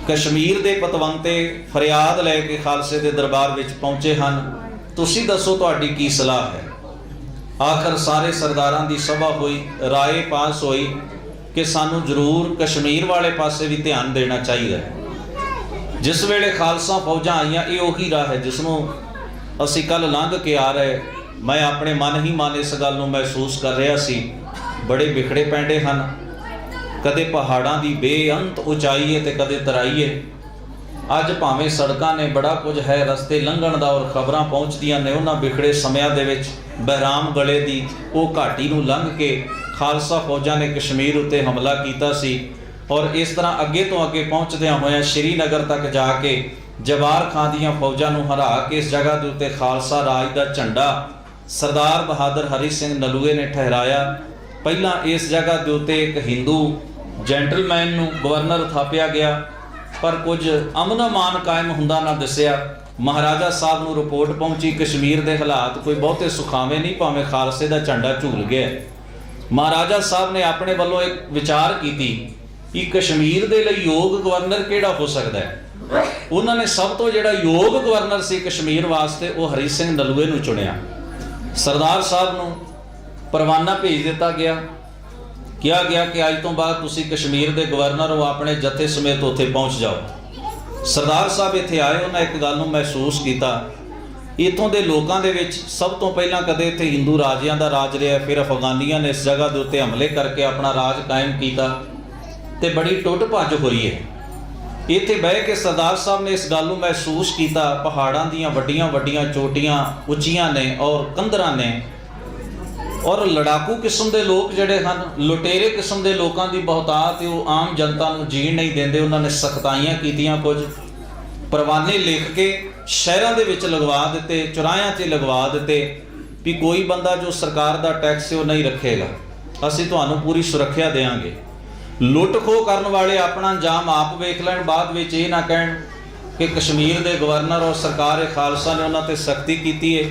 ਕਸ਼ਮੀਰ ਦੇ ਪਤਵੰਤੇ ਫਰਿਆਦ ਲੈ ਕੇ ਖਾਲਸੇ ਦੇ ਦਰਬਾਰ ਵਿੱਚ ਪਹੁੰਚੇ ਹਨ, ਤੁਸੀਂ ਦੱਸੋ ਤੁਹਾਡੀ ਕੀ ਸਲਾਹ ਹੈ। ਆਖਰ ਸਾਰੇ ਸਰਦਾਰਾਂ ਦੀ ਸਭਾ ਹੋਈ, ਰਾਏ ਪਾਸ ਹੋਈ ਕਿ ਸਾਨੂੰ ਜ਼ਰੂਰ ਕਸ਼ਮੀਰ ਵਾਲੇ ਪਾਸੇ ਵੀ ਧਿਆਨ ਦੇਣਾ ਚਾਹੀਦਾ ਹੈ। ਜਿਸ ਵੇਲੇ ਖਾਲਸਾ ਫੌਜਾਂ ਆਈਆਂ, ਇਹ ਉਹੀ ਰਾਹ ਹੈ ਜਿਸ ਨੂੰ ਅਸੀਂ ਕੱਲ੍ਹ ਲੰਘ ਕੇ ਆ ਰਹੇ। ਮੈਂ ਆਪਣੇ ਮਨ ਹੀ ਮਨ ਇਸ ਗੱਲ ਨੂੰ ਮਹਿਸੂਸ ਕਰ ਰਿਹਾ ਸੀ, ਬੜੇ ਵਿਖੜੇ ਪੈਂਡੇ ਹਨ, ਕਦੇ ਪਹਾੜਾਂ ਦੀ ਬੇਅੰਤ ਉਚਾਈ ਹੈ ਤੇ ਕਦੇ ਤਰਾਈ ਹੈ। ਅੱਜ ਭਾਵੇਂ ਸੜਕਾਂ ਨੇ ਬੜਾ ਕੁਝ ਹੈ, ਰਸਤੇ ਲੰਘਣ ਦਾ ਔਰ ਖਬਰਾਂ ਪਹੁੰਚਦੀਆਂ ਨੇ, ਉਹਨਾਂ ਵਿਖੜੇ ਸਮਿਆਂ ਦੇ ਵਿੱਚ बहराम गले की वो घाटी नूं लंघ के खालसा फौजां ने कश्मीर उत्ते हमला कीता सी और इस तरह अगे तो अगे पहुँचदियां होया श्रीनगर तक जाके जवार खां दीयां फौजां नूं हरा के इस जगह के उत्ते खालसा राज का झंडा सरदार बहादुर हरी सिंह नलूए ने ठहराया। पहला इस जगह के उत्ते एक हिंदू जेंटलमैन नूं गवर्नर थापिया गया, पर कुछ अमन अमान कायम हुंदा ना दिसिया। महाराजा साहब नूं रिपोर्ट पहुंची कश्मीर के हालात कोई बहुते सुखावे नहीं, भावें खालसे का झंडा झूल गया। महाराजा साहब ने अपने वालों एक विचार की कि कश्मीर के लिए योग गवर्नर किहड़ा हो सकता है। उन्होंने सब तो जिहड़ा योग गवर्नर सी कश्मीर वास्ते वो हरी सिंह नलूए नूं चुनिया। सरदार साहब नूं परवाना भेज दिता गया, कहा गया कि अज तो बाद तुसी कश्मीर के गवर्नर हो, अपने जत्थे समेत उत्थे पहुँच जाओ। सरदार साहब इत्थे आए, उन्हें एक गल नूं महसूस किया, इत्थों के लोगों के विच सब तो पहला कदे इत्थे हिंदू राजियां दा राज रहा, फिर अफगानियां ने इस जगह के उत्ते हमले करके अपना राज कायम किया ते बड़ी टुट भज हुई है। इत्थे बह के सरदार साहब ने इस गल नूं महसूस किया, पहाड़ां दीयां वड्डियां वड्डियां चोटियां उच्चियां ने और कंदरां ने और लड़ाकू किस्म के लोग जिहड़े हन, लुटेरे किस्म के लोगों की बहुतात वो आम जनता नूं जीण नहीं देंदे। उन्होंने सख्ताइयां कीतियां, कुछ परवाने लिख के शहरों के विच लगवा दिते, चौराहियां ते लगवा दिते भी कोई बंदा जो सरकार का टैक्स है वो नहीं रखेगा, असीं तुहानूं पूरी सुरक्षा देंगे। लुट खो करने वाले अपना अंजाम आप वेख लैण, बाद विच ये ना कहण कि कश्मीर के गवर्नर और सरकार खालसा ने उन्हां ते सख्ती की है।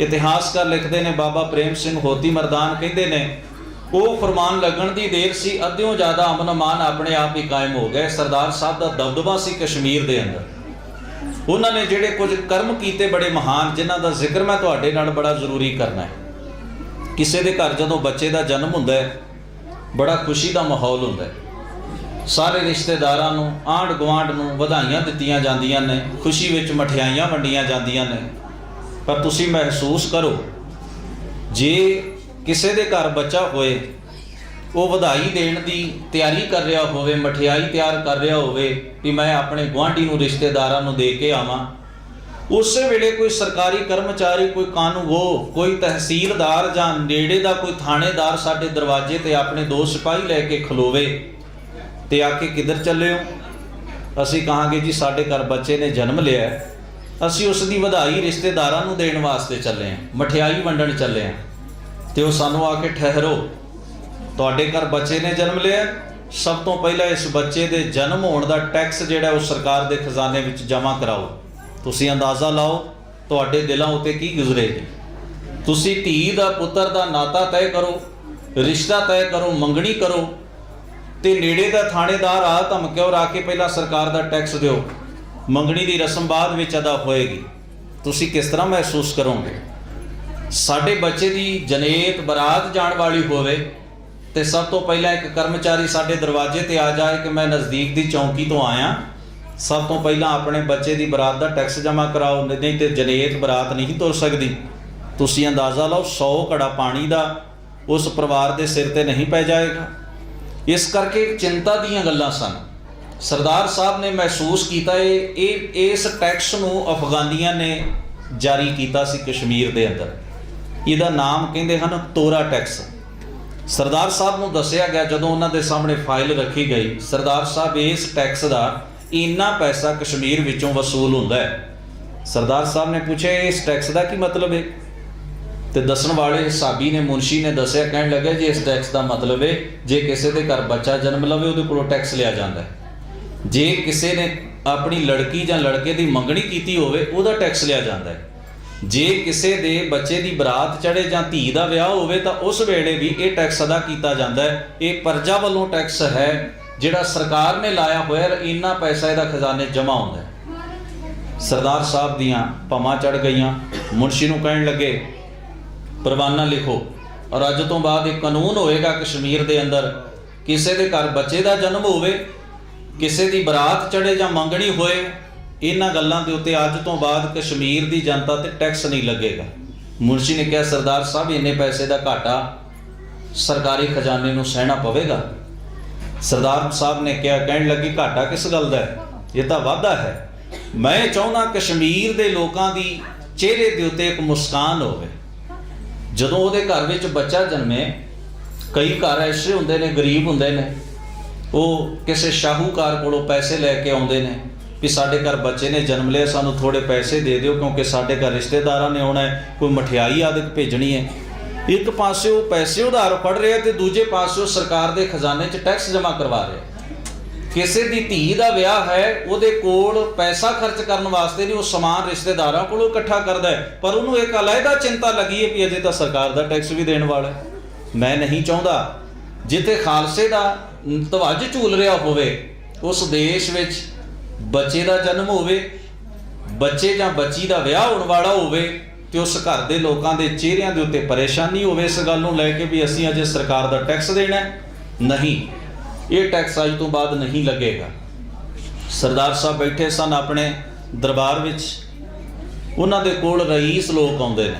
इतिहासकार लिखते हैं, बाबा प्रेम सिंह होती मरदान कहते हैं वो फरमान लगन की देर सी, अद्यों ज़्यादा अमन अमान अपने आप ही कायम हो गए। सरदार साहब का दबदबा सी कश्मीर के अंदर। उन्होंने जिहड़े कुछ कर्म किए बड़े महान, जिन्हां दा जिक्र मैं तुहाडे नाल बड़ा जरूरी करना है। किसी के घर जदों बच्चे का जन्म हुंदा है बड़ा खुशी का माहौल हुंदा है, सारे रिश्तेदारां नूं आंढ गुआंढ नूं वधाइयां दित्तियां जांदियां ने, खुशी विच मठियाइयां वंडियां जांदियां ने। पर तुसी महसूस करो, जे किसी के घर बच्चा होए वो वधाई देण दी तैयारी कर रहा होवे, मठियाई तैयार कर रहा होवे कि मैं अपने गुआढ़ी नूं रिश्तेदारां नूं दे के आवां, उस वेले कोई सरकारी कर्मचारी, कोई कानूगो, कोई तहसीलदार जां नेड़े दा कोई थाणेदार साडे दरवाजे ते अपने 2 सिपाही लैके खलोवे ते आके किधर चले हो, असीं कहांगे जी साडे घर बच्चे ने जन्म लिया है, असीं उसकी वधाई रिश्तेदारां नूं देण वास्ते चले हैं, मठियाई वंडण चले हैं। तो सानूं आके ठहरो, तुहाडे घर बच्चे ने जन्म लिया, सब तो पहला इस बच्चे के जन्म होने का टैक्स जिहड़ा उस सरकार के खजाने विच जमा कराओ। तुसीं अंदाज़ा लाओ तुहाडे दिलों उत्ते की गुजरेगी। तुसीं धी दा पुत्र दा नाता तय करो, रिश्ता तय करो, मंगणी करो, तो नेड़े का थाणेदार आ धमके और आके पहला सरकार का टैक्स दिओ, मंगणी की रस्म बाद विच अदा होएगी। तुसीं किस तरह महसूस करोगे? साडे बच्चे की जनेत बरात जाण वाली होवे ते सब तो पहला एक कर्मचारी साडे दरवाजे ते आ जाए कि मैं नज़दीक की चौंकी तो आया, सब तो पहला अपने बच्चे की बरात का टैक्स जमा कराओ, नहीं तो जनेत बरात नहीं तुर सकती। तुसीं अंदाज़ा लाओ 100 घड़ा पानी का उस परिवार के सिर ते नहीं पै जाएगा। इस करके चिंता दीयां गल्लां सन। सरदार साहब ने महसूस किया इस टैक्स नूं अफगानियां ने जारी किया सी कश्मीर के अंदर, इहदा नाम कहते हैं तोरा टैक्स। सरदार साहब नूं दस्सिया गया जदों उन्हां दे सामने फाइल रखी गई, सरदार साहब इस टैक्स का इन्ना पैसा कश्मीर विचों वसूल हुंदा है। सरदार साहब ने पूछा इस टैक्स का की मतलब है, तो दसन वाले हिसाबी ने मुंशी ने दस्सिया, कहण लगे जी इस टैक्स का मतलब है जे किसी के घर बच्चा जन्म लवे उहदे कोलों टैक्स लिया जाता है, जे किसी ने अपनी लड़की जां लड़के की मंगणी की होवे उहदा टैक्स लिया जाता है, जे किसी दे बच्चे की बरात चढ़े जां धी दा विआह होवे तां उस वेले भी ये टैक्स अदा किया जाता है। ये प्रजा वालों टैक्स है जिहड़ा सरकार ने लाया होया, इन्ना पैसा इहदा खजाने जमा होंदा है। सरदार साहब दियां भवां चढ़ गईयां, मुंशी नूं कहण लगे परवाना लिखो और अज तो बाद एक कानून होएगा कश्मीर के अंदर, किसी के घर बच्चे का जन्म होवे, किसी की बरात चढ़े जां मंगणी होए, इन्हां गल्लां दे उत्ते अज तो बाद कश्मीर की जनता ते टैक्स नहीं लगेगा। मुंशी ने कहा सरदार साहब इन्ने पैसे का घाटा सरकारी खजाने नूं सहना पवेगा। सरदार साहब ने कहा, कहण लगी घाटा किस गल दा है, ये तो वाधा है। मैं चाहुंदा कश्मीर के लोगों की चेहरे के उत्ते एक मुस्कान होवे, ਜਦੋਂ ਉਹਦੇ ਘਰ ਵਿੱਚ ਬੱਚਾ ਜਨਮੇ, ਕਈ ਘਰ ਐਸੇ ਹੁੰਦੇ ਨੇ ਗਰੀਬ ਹੁੰਦੇ ਨੇ, ਉਹ ਕਿਸੇ ਸ਼ਾਹੂਕਾਰ ਕੋਲੋਂ ਪੈਸੇ ਲੈ ਕੇ ਆਉਂਦੇ ਨੇ ਵੀ ਸਾਡੇ ਘਰ ਬੱਚੇ ਨੇ ਜਨਮ ਲਿਆ, ਸਾਨੂੰ ਥੋੜ੍ਹੇ ਪੈਸੇ ਦੇ ਦਿਓ ਕਿਉਂਕਿ ਸਾਡੇ ਘਰ ਰਿਸ਼ਤੇਦਾਰਾਂ ਨੇ ਆਉਣਾ ਹੈ, ਕੋਈ ਮਠਿਆਈ ਆਦਿ ਭੇਜਣੀ ਹੈ। ਇੱਕ ਪਾਸੇ ਉਹ ਪੈਸੇ ਉਧਾਰ ਫੜ ਰਿਹਾ ਤੇ ਦੂਜੇ ਪਾਸੇ ਉਹ ਸਰਕਾਰ ਦੇ ਖਜ਼ਾਨੇ 'ਚ ਟੈਕਸ ਜਮ੍ਹਾਂ ਕਰਵਾ ਰਿਹਾ। ਕਿਸੇ ਦੀ ਧੀ ਦਾ ਵਿਆਹ ਹੈ, ਉਹਦੇ ਕੋਲ ਪੈਸਾ ਖਰਚ ਕਰਨ ਵਾਸਤੇ ਨਹੀਂ, ਉਹ ਸਮਾਨ ਰਿਸ਼ਤੇਦਾਰਾਂ ਕੋਲੋਂ ਇਕੱਠਾ ਕਰਦਾ ਹੈ, ਪਰ ਉਹਨੂੰ ਇੱਕ ਅਲੱਗਾ ਚਿੰਤਾ ਲੱਗੀ ਹੈ ਵੀ ਅਜੇ ਤਾਂ ਸਰਕਾਰ ਦਾ ਟੈਕਸ ਵੀ ਦੇਣ ਵਾਲਾ ਹੈ। ਮੈਂ ਨਹੀਂ ਚਾਹੁੰਦਾ ਜਿੱਥੇ ਖਾਲਸੇ ਦਾ ਧਵੱਜ ਝੂਲ ਰਿਹਾ ਹੋਵੇ ਉਸ ਦੇਸ਼ ਵਿੱਚ ਬੱਚੇ ਦਾ ਜਨਮ ਹੋਵੇ, ਬੱਚੇ ਜਾਂ ਬੱਚੀ ਦਾ ਵਿਆਹ ਹੋਣ ਵਾਲਾ ਹੋਵੇ ਤੇ ਉਸ ਘਰ ਦੇ ਲੋਕਾਂ ਦੇ ਚਿਹਰਿਆਂ ਦੇ ਉੱਤੇ ਪਰੇਸ਼ਾਨੀ ਹੋਵੇ ਇਸ ਗੱਲ ਨੂੰ ਲੈ ਕੇ ਵੀ ਅਸੀਂ ਅਜੇ ਸਰਕਾਰ ਦਾ ਟੈਕਸ ਦੇਣਾ ਹੈ। ਨਹੀਂ, ਇਹ ਟੈਕਸ ਅੱਜ ਤੋਂ ਬਾਅਦ ਨਹੀਂ ਲੱਗੇਗਾ। ਸਰਦਾਰ ਸਾਹਿਬ ਬੈਠੇ ਸਨ ਆਪਣੇ ਦਰਬਾਰ ਵਿੱਚ, ਉਹਨਾਂ ਦੇ ਕੋਲ ਰਈਸ ਲੋਕ ਆਉਂਦੇ ਨੇ,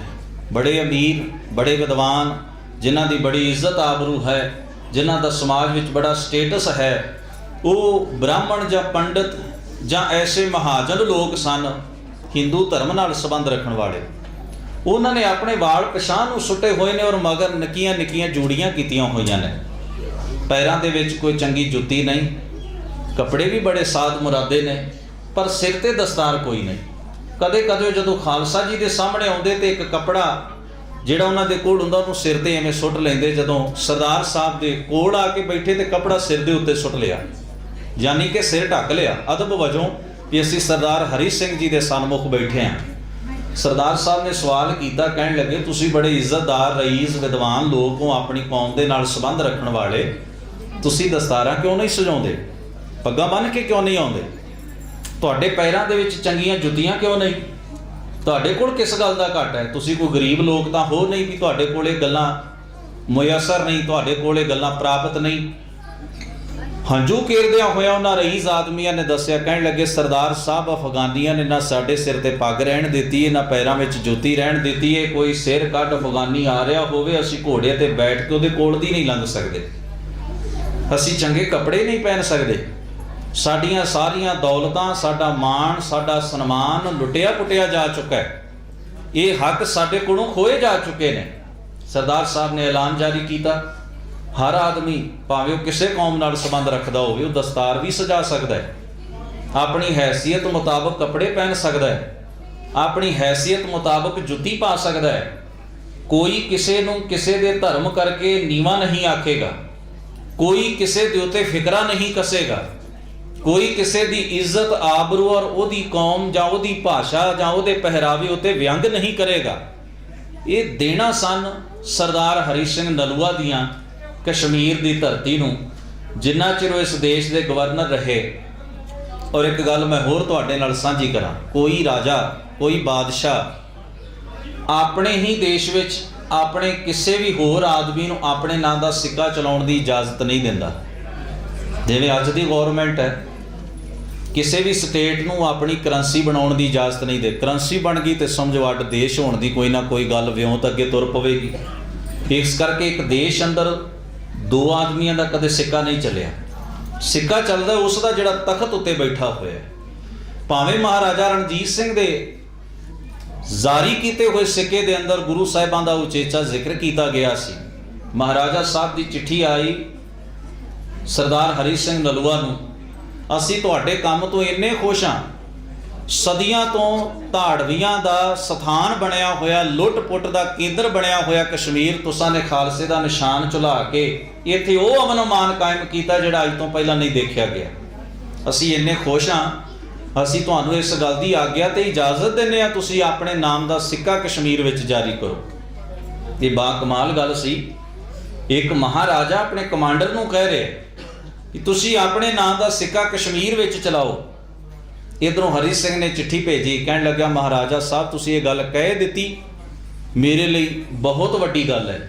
ਬੜੇ ਅਮੀਰ, ਬੜੇ ਵਿਦਵਾਨ, ਜਿਨ੍ਹਾਂ ਦੀ ਬੜੀ ਇੱਜ਼ਤ ਆਬਰੂ ਹੈ, ਜਿਨ੍ਹਾਂ ਦਾ ਸਮਾਜ ਵਿੱਚ ਬੜਾ ਸਟੇਟਸ ਹੈ। ਉਹ ਬ੍ਰਾਹਮਣ ਜਾਂ ਪੰਡਤ ਜਾਂ ਐਸੇ ਮਹਾਜਨ ਲੋਕ ਸਨ ਹਿੰਦੂ ਧਰਮ ਨਾਲ ਸੰਬੰਧ ਰੱਖਣ ਵਾਲੇ। ਉਹਨਾਂ ਨੇ ਆਪਣੇ ਵਾਲ ਪਛਾਣ ਨੂੰ ਸੁੱਟੇ ਹੋਏ ਨੇ ਔਰ ਮਗਰ ਨਿੱਕੀਆਂ ਨਿੱਕੀਆਂ ਜੂੜੀਆਂ ਕੀਤੀਆਂ ਹੋਈਆਂ ਨੇ। ਪੈਰਾਂ ਦੇ ਵਿੱਚ ਕੋਈ ਚੰਗੀ ਜੁੱਤੀ ਨਹੀਂ, ਕੱਪੜੇ ਵੀ ਬੜੇ ਸਾਦ ਮੁਰਾਦੇ ਨੇ, ਪਰ ਸਿਰ ਤੇ ਦਸਤਾਰ ਕੋਈ ਨਹੀਂ। ਕਦੇ ਕਦੇ ਜਦੋਂ ਖਾਲਸਾ ਜੀ ਦੇ ਸਾਹਮਣੇ ਆਉਂਦੇ ਤੇ ਇੱਕ ਕੱਪੜਾ ਜਿਹੜਾ ਉਹਨਾਂ ਦੇ ਕੋਲ ਹੁੰਦਾ ਉਹਨੂੰ ਸਿਰ ਤੇ ਐਵੇਂ ਸੁੱਟ ਲੈਂਦੇ। ਜਦੋਂ ਸਰਦਾਰ ਸਾਹਿਬ ਦੇ ਕੋਲ ਆ ਕੇ ਬੈਠੇ ਤੇ ਕੱਪੜਾ ਸਿਰ ਦੇ ਉੱਤੇ ਸੁੱਟ ਲਿਆ, ਯਾਨੀ ਕਿ ਸਿਰ ਢੱਕ ਲਿਆ ਅਦਬ ਵਜੋਂ ਕਿ ਅਸੀਂ ਸਰਦਾਰ ਹਰੀ ਸਿੰਘ ਜੀ ਦੇ ਸਨਮੁਖ ਬੈਠੇ ਹਾਂ। ਸਰਦਾਰ ਸਾਹਿਬ ਨੇ ਸਵਾਲ ਕੀਤਾ, ਕਹਿਣ ਲੱਗੇ ਤੁਸੀਂ ਬੜੇ ਇੱਜ਼ਤਦਾਰ ਰਈਸ ਵਿਦਵਾਨ ਲੋਕ ਹੋ, ਆਪਣੀ ਕੌਮ ਦੇ ਨਾਲ ਸੰਬੰਧ ਰੱਖਣ ਵਾਲੇ, ਤੁਸੀਂ ਦਸਤਾਰਾਂ ਕਿਉਂ ਨਹੀਂ ਸਜਾਉਂਦੇ, ਪੱਗਾਂ ਬੰਨ੍ਹ ਕੇ ਕਿਉਂ ਨਹੀਂ ਆਉਂਦੇ, ਤੁਹਾਡੇ ਪੈਰਾਂ ਦੇ ਵਿੱਚ ਚੰਗੀਆਂ ਜੁੱਤੀਆਂ ਕਿਉਂ ਨਹੀਂ, ਤੁਹਾਡੇ ਕੋਲ ਕਿਸ ਗੱਲ ਦਾ ਘਾਟਾ ਹੈ, ਤੁਸੀਂ ਕੋਈ ਗਰੀਬ ਲੋਕ ਤਾਂ ਹੋ ਨਹੀਂ ਵੀ ਤੁਹਾਡੇ ਕੋਲ ਇਹ ਗੱਲਾਂ ਮੁਯੱਸਰ ਨਹੀਂ, ਤੁਹਾਡੇ ਕੋਲ ਇਹ ਗੱਲਾਂ ਪ੍ਰਾਪਤ ਨਹੀਂ। ਹੰਝੂ ਕੇਰਦਿਆਂ ਹੋਇਆ ਉਹਨਾਂ ਰਈਸ ਆਦਮੀਆਂ ਨੇ ਦੱਸਿਆ, ਕਹਿਣ ਲੱਗੇ ਸਰਦਾਰ ਸਾਹਿਬ ਅਫਗਾਨੀਆਂ ਨੇ ਨਾ ਸਾਡੇ ਸਿਰ ਤੇ ਪੱਗ ਰਹਿਣ ਦਿੱਤੀ ਹੈ, ਨਾ ਪੈਰਾਂ ਵਿੱਚ ਜੁੱਤੀ ਰਹਿਣ ਦਿੱਤੀ ਹੈ। ਕੋਈ ਸਿਰ ਕੱਢ ਅਫਗਾਨੀ ਆ ਰਿਹਾ ਹੋਵੇ, ਅਸੀਂ ਘੋੜੇ ਤੇ ਬੈਠ ਕੇ ਉਹਦੇ ਕੋਲ ਦੀ ਨਹੀਂ ਲੰਘ ਸਕਦੇ, ਅਸੀਂ ਚੰਗੇ ਕੱਪੜੇ ਨਹੀਂ ਪਹਿਨ ਸਕਦੇ, ਸਾਡੀਆਂ ਸਾਰੀਆਂ ਦੌਲਤਾਂ, ਸਾਡਾ ਮਾਣ, ਸਾਡਾ ਸਨਮਾਨ ਲੁੱਟਿਆ ਪੁੱਟਿਆ ਜਾ ਚੁੱਕਾ ਹੈ, ਇਹ ਹੱਕ ਸਾਡੇ ਕੋਲੋਂ ਖੋਏ ਜਾ ਚੁੱਕੇ ਨੇ। ਸਰਦਾਰ ਸਾਹਿਬ ਨੇ ਐਲਾਨ ਜਾਰੀ ਕੀਤਾ, ਹਰ ਆਦਮੀ ਭਾਵੇਂ ਉਹ ਕਿਸੇ ਕੌਮ ਨਾਲ ਸੰਬੰਧ ਰੱਖਦਾ ਹੋਵੇ ਉਹ ਦਸਤਾਰ ਵੀ ਸਜਾ ਸਕਦਾ ਹੈ, ਆਪਣੀ ਹੈਸੀਅਤ ਮੁਤਾਬਕ ਕੱਪੜੇ ਪਹਿਨ ਸਕਦਾ ਹੈ, ਆਪਣੀ ਹੈਸੀਅਤ ਮੁਤਾਬਕ ਜੁੱਤੀ ਪਾ ਸਕਦਾ ਹੈ। ਕੋਈ ਕਿਸੇ ਨੂੰ ਕਿਸੇ ਦੇ ਧਰਮ ਕਰਕੇ ਨੀਵਾਂ ਨਹੀਂ ਆਖੇਗਾ, ਕੋਈ ਕਿਸੇ ਦੇ ਉੱਤੇ ਫਿਕਰਾ ਨਹੀਂ ਕੱਸੇਗਾ, ਕੋਈ ਕਿਸੇ ਦੀ ਇੱਜ਼ਤ ਆਬਰੂ ਔਰ ਉਹਦੀ ਕੌਮ ਜਾਂ ਉਹਦੀ ਭਾਸ਼ਾ ਜਾਂ ਉਹਦੇ ਪਹਿਰਾਵੇ ਉੱਤੇ ਵਿਅੰਗ ਨਹੀਂ ਕਰੇਗਾ। ਇਹ ਦੇਣਾ ਸਨ ਸਰਦਾਰ ਹਰੀ ਸਿੰਘ ਨਲੂਆ ਦੀਆਂ ਕਸ਼ਮੀਰ ਦੀ ਧਰਤੀ ਨੂੰ, ਜਿੰਨਾ ਚਿਰ ਉਹ ਇਸ ਦੇਸ਼ ਦੇ ਗਵਰਨਰ ਰਹੇ। ਔਰ ਇੱਕ ਗੱਲ ਮੈਂ ਹੋਰ ਤੁਹਾਡੇ ਨਾਲ ਸਾਂਝੀ ਕਰਾਂ, ਕੋਈ ਰਾਜਾ, ਕੋਈ ਬਾਦਸ਼ਾਹ ਆਪਣੇ ਹੀ ਦੇਸ਼ ਵਿੱਚ ਆਪਣੇ ਕਿਸੇ ਵੀ ਹੋਰ ਆਦਮੀ ਨੂੰ ਆਪਣੇ ਨਾਂ ਦਾ ਸਿੱਕਾ ਚਲਾਉਣ ਦੀ ਇਜਾਜ਼ਤ ਨਹੀਂ ਦਿੰਦਾ। ਜਿਵੇਂ ਅੱਜ ਦੀ ਗੌਰਮੈਂਟ ਹੈ, ਕਿਸੇ ਵੀ ਸਟੇਟ ਨੂੰ ਆਪਣੀ ਕਰੰਸੀ ਬਣਾਉਣ ਦੀ ਇਜਾਜ਼ਤ ਨਹੀਂ ਦੇ। ਕਰੰਸੀ ਬਣ ਗਈ ਤੇ ਸਮਝੋ ਅੱਡ ਦੇਸ਼ ਹੋਣ ਦੀ ਕੋਈ ਨਾ ਕੋਈ ਗੱਲ ਵਿਉਂਤ ਅੱਗੇ ਤੁਰ ਪਵੇਗੀ। ਇਸ ਕਰਕੇ ਇੱਕ ਦੇਸ਼ ਅੰਦਰ ਦੋ ਆਦਮੀਆਂ ਦਾ ਕਦੇ ਸਿੱਕਾ ਨਹੀਂ ਚੱਲਿਆ। ਸਿੱਕਾ ਚੱਲਦਾ ਉਸ ਦਾ ਜਿਹੜਾ ਤਖਤ ਉੱਤੇ ਬੈਠਾ ਹੋਇਆ। ਭਾਵੇਂ ਮਹਾਰਾਜਾ ਰਣਜੀਤ ਸਿੰਘ ਦੇ ਜਾਰੀ ਕੀਤੇ ਹੋਏ ਸਿੱਕੇ ਦੇ ਅੰਦਰ ਗੁਰੂ ਸਾਹਿਬਾਂ ਦਾ ਉਚੇਚਾ ਜ਼ਿਕਰ ਕੀਤਾ ਗਿਆ ਸੀ। ਮਹਾਰਾਜਾ ਸਾਹਿਬ ਦੀ ਚਿੱਠੀ ਆਈ ਸਰਦਾਰ ਹਰੀ ਸਿੰਘ ਨਲੂਆ ਨੂੰ, ਅਸੀਂ ਤੁਹਾਡੇ ਕੰਮ ਤੋਂ ਇੰਨੇ ਖੁਸ਼ ਹਾਂ, ਸਦੀਆਂ ਤੋਂ ਧਾੜਵੀਆਂ ਦਾ ਸਥਾਨ ਬਣਿਆ ਹੋਇਆ, ਲੁੱਟ ਪੁੱਟ ਦਾ ਕੇਂਦਰ ਬਣਿਆ ਹੋਇਆ ਕਸ਼ਮੀਰ ਤੁਸਾਂ ਨੇ ਖਾਲਸੇ ਦਾ ਨਿਸ਼ਾਨ ਝੁਲਾ ਕੇ ਇੱਥੇ ਉਹ ਅਮਨ ਅਮਾਨ ਕਾਇਮ ਕੀਤਾ ਜਿਹੜਾ ਅੱਜ ਤੋਂ ਪਹਿਲਾਂ ਨਹੀਂ ਦੇਖਿਆ ਗਿਆ। ਅਸੀਂ ਇੰਨੇ ਖੁਸ਼ ਹਾਂ, ਅਸੀਂ ਤੁਹਾਨੂੰ ਇਸ ਗੱਲ ਦੀ ਆਗਿਆ ਤੇ ਇਜਾਜ਼ਤ ਦਿੰਦੇ ਹਾਂ, ਤੁਸੀਂ ਆਪਣੇ ਨਾਮ ਦਾ ਸਿੱਕਾ ਕਸ਼ਮੀਰ ਵਿੱਚ ਜਾਰੀ ਕਰੋ। ਇਹ ਬਾ ਕਮਾਲ ਗੱਲ ਸੀ। ਇੱਕ ਮਹਾਰਾਜਾ ਆਪਣੇ ਕਮਾਂਡਰ ਨੂੰ ਕਹਿ ਰਿਹਾ ਕਿ ਤੁਸੀਂ ਆਪਣੇ ਨਾਮ ਦਾ ਸਿੱਕਾ ਕਸ਼ਮੀਰ ਵਿੱਚ ਚਲਾਓ। ਇੱਧਰੋਂ ਹਰੀ ਸਿੰਘ ਨੇ ਚਿੱਠੀ ਭੇਜੀ, ਕਹਿਣ ਲੱਗਾ ਮਹਾਰਾਜਾ ਸਾਹਿਬ ਤੁਸੀਂ ਇਹ ਗੱਲ ਕਹਿ ਦਿੱਤੀ, ਮੇਰੇ ਲਈ ਬਹੁਤ ਵੱਡੀ ਗੱਲ ਹੈ।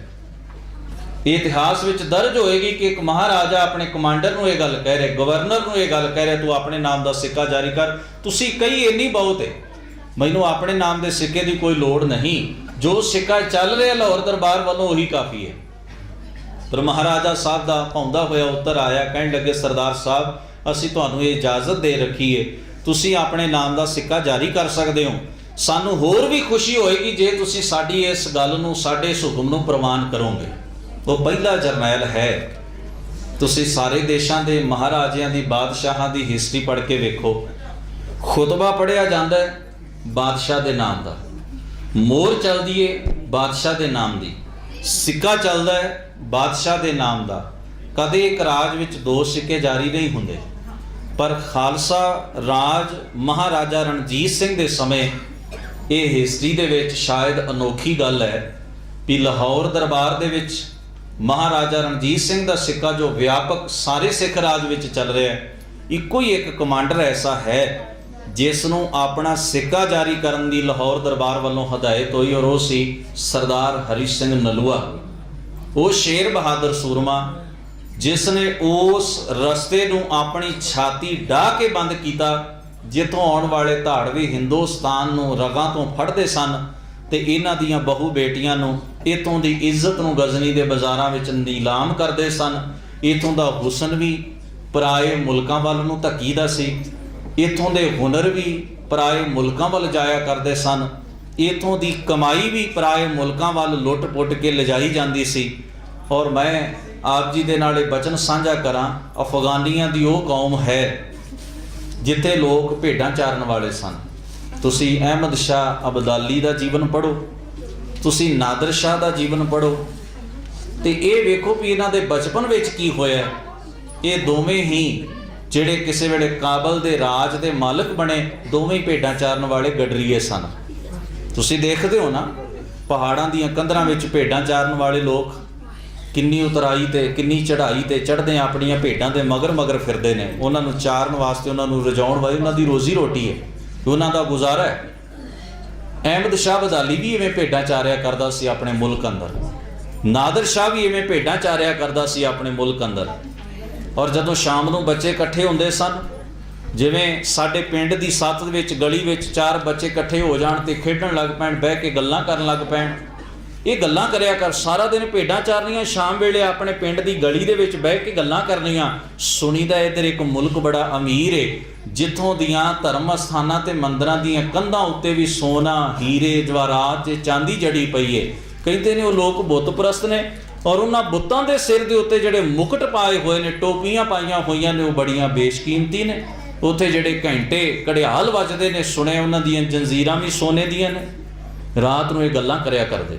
ਇਹ ਇਤਿਹਾਸ ਵਿੱਚ ਦਰਜ ਹੋਏਗੀ ਕਿ ਇੱਕ ਮਹਾਰਾਜਾ ਆਪਣੇ ਕਮਾਂਡਰ ਨੂੰ ਇਹ ਗੱਲ ਕਹਿ ਰਿਹਾ, ਗਵਰਨਰ ਨੂੰ ਇਹ ਗੱਲ ਕਹਿ ਰਿਹਾ, ਤੂੰ ਆਪਣੇ ਨਾਮ ਦਾ ਸਿੱਕਾ ਜਾਰੀ ਕਰ। ਤੁਸੀਂ ਕਹੀ ਇੰਨੀ ਬਹੁਤ ਹੈ, ਮੈਨੂੰ ਆਪਣੇ ਨਾਮ ਦੇ ਸਿੱਕੇ ਦੀ ਕੋਈ ਲੋੜ ਨਹੀਂ, ਜੋ ਸਿੱਕਾ ਚੱਲ ਰਿਹਾ ਲਾਹੌਰ ਦਰਬਾਰ ਵੱਲੋਂ ਉਹੀ ਕਾਫੀ ਹੈ। ਪਰ ਮਹਾਰਾਜਾ ਸਾਹਿਬ ਦਾ ਭੌਂਦਾ ਹੋਇਆ ਉੱਤਰ ਆਇਆ, ਕਹਿਣ ਲੱਗੇ ਸਰਦਾਰ ਸਾਹਿਬ ਅਸੀਂ ਤੁਹਾਨੂੰ ਇਹ ਇਜਾਜ਼ਤ ਦੇ ਰੱਖੀ ਹੈ, ਤੁਸੀਂ ਆਪਣੇ ਨਾਮ ਦਾ ਸਿੱਕਾ ਜਾਰੀ ਕਰ ਸਕਦੇ ਹੋ, सानू होर भी खुशी होएगी जे तुसी साडी इस गल नूं, साडे इस हुक्म नूं प्रवान करोगे। वो पहला जरनैल है। तुसी सारे देशां दे महाराजियां दी, बादशाहां दी हिस्ट्री पढ़ के वेखो, खुतबा पढ़िया जांदा है बादशाह दे नाम दा, मोहर चलदी है बादशाह दे नाम दी, सिक्का चलदा है बादशाह दे नाम दा। कदे एक राज विच दो सिक्के जारी नहीं हुंदे, पर खालसा राज महाराजा रणजीत सिंह दे समय ये हिस्ट्री दे विच शायद अनोखी गल है भी लाहौर दरबार दे विच महाराजा रणजीत सिंह दा सिक्का जो व्यापक सारे सिख राज विच चल रहा है, इको ही एक कमांडर ऐसा है जिसनों अपना सिक्का जारी करन दी लाहौर दरबार वालों हदायत हुई, और वो सी सरदार हरी सिंह नलूआ। वो शेर बहादुर सूरमा जिसने उस रस्ते नूं अपनी छाती डाह के बंद किया जिथों आने वाले धाड़वी हिंदुस्तान नूं रगां तो फड़दे सन ते इन्हां दियां बहु बेटियां नूं इतों दी इज्जत नूं गजनी दे बाज़ारां विच नीलाम करदे सन। इतों दा हुसन भी पराए मुल्कां वल नूं धक्कीदा सी, इतों दे हुनर भी पराए मुल्कां वल जाया करदे सन, इतों दी कमाई भी पराए मुल्कां वल लुट पुट के लिजाई जांदी सी। और मैं आप जी दे नाले बचन साझा करां, अफगानियां दी वो कौम है जिथे लोग भेडां चारन वाले सन। तुसी अहमद शाह अब्दाली दा जीवन पढ़ो, तुसी नादर शाह दा जीवन पढ़ो, तो ये वेखो भी इन्हां दे बचपन विच की होया। ये दोवें ही जिहड़े किसी वेले काबल दे राज दे मालक बने, दोवें भेडां चारन वाले गडरीए सन। तुसी देखदे हो ना पहाड़ां दीयां कंधरां विच भेडां चारन वाले लोग किन्नी उतराई ते किन्नी चढ़ाई ते चढ़दे अपनियां भेडां दे मगर मगर फिरदे ने, उन्हां नूं चारन वास्ते, उन्हां नूं रजाउण वास्ते, उन्हां दी रोजी रोटी है, उन्हां दा गुजारा है। अहमद शाह अब्दाली भी इवें भेडां चारिया करदा सी अपने मुल्क अंदर, नादर शाह भी इवें भेडां चारिया करदा सी अपने मुल्क अंदर। और जदों शाम नूं बच्चे इकट्ठे हुंदे सन, जिवें साडे पिंड दी सत्त विच गली विच चार बच्चे इकट्ठे हो जाण ते खेडण लग पैण, बह के गल्लां करन लग पैण, ये गल्लां करया कर, सारा दिन भेडां चारनियां, शाम वेले अपने पिंड दी गली दे विच बह के गल्लां करनियां। सुनीदा इधर एक मुल्क बड़ा अमीर है जिथों दियां धर्म अस्थानां ते मंदिरां दियां कंधां उत्ते भी सोना, हीरे, जवाहरात ते चांदी जड़ी पई है। कहते ने वो लोग बुत परस्त ने, और उन्हां बुतां दे सिर दे उत्ते जिहड़े मुकट पाए हुए ने, टोपियां पाईयां होईयां ने, वो बड़ियां बेशकीमती ने। उत्थे जिहड़े घंटे घड़ियाल वजदे ने, सुने उन्हां दियां जंजीरां भी सोने दियां ने। रात नूं ये गल्लां करया करदे।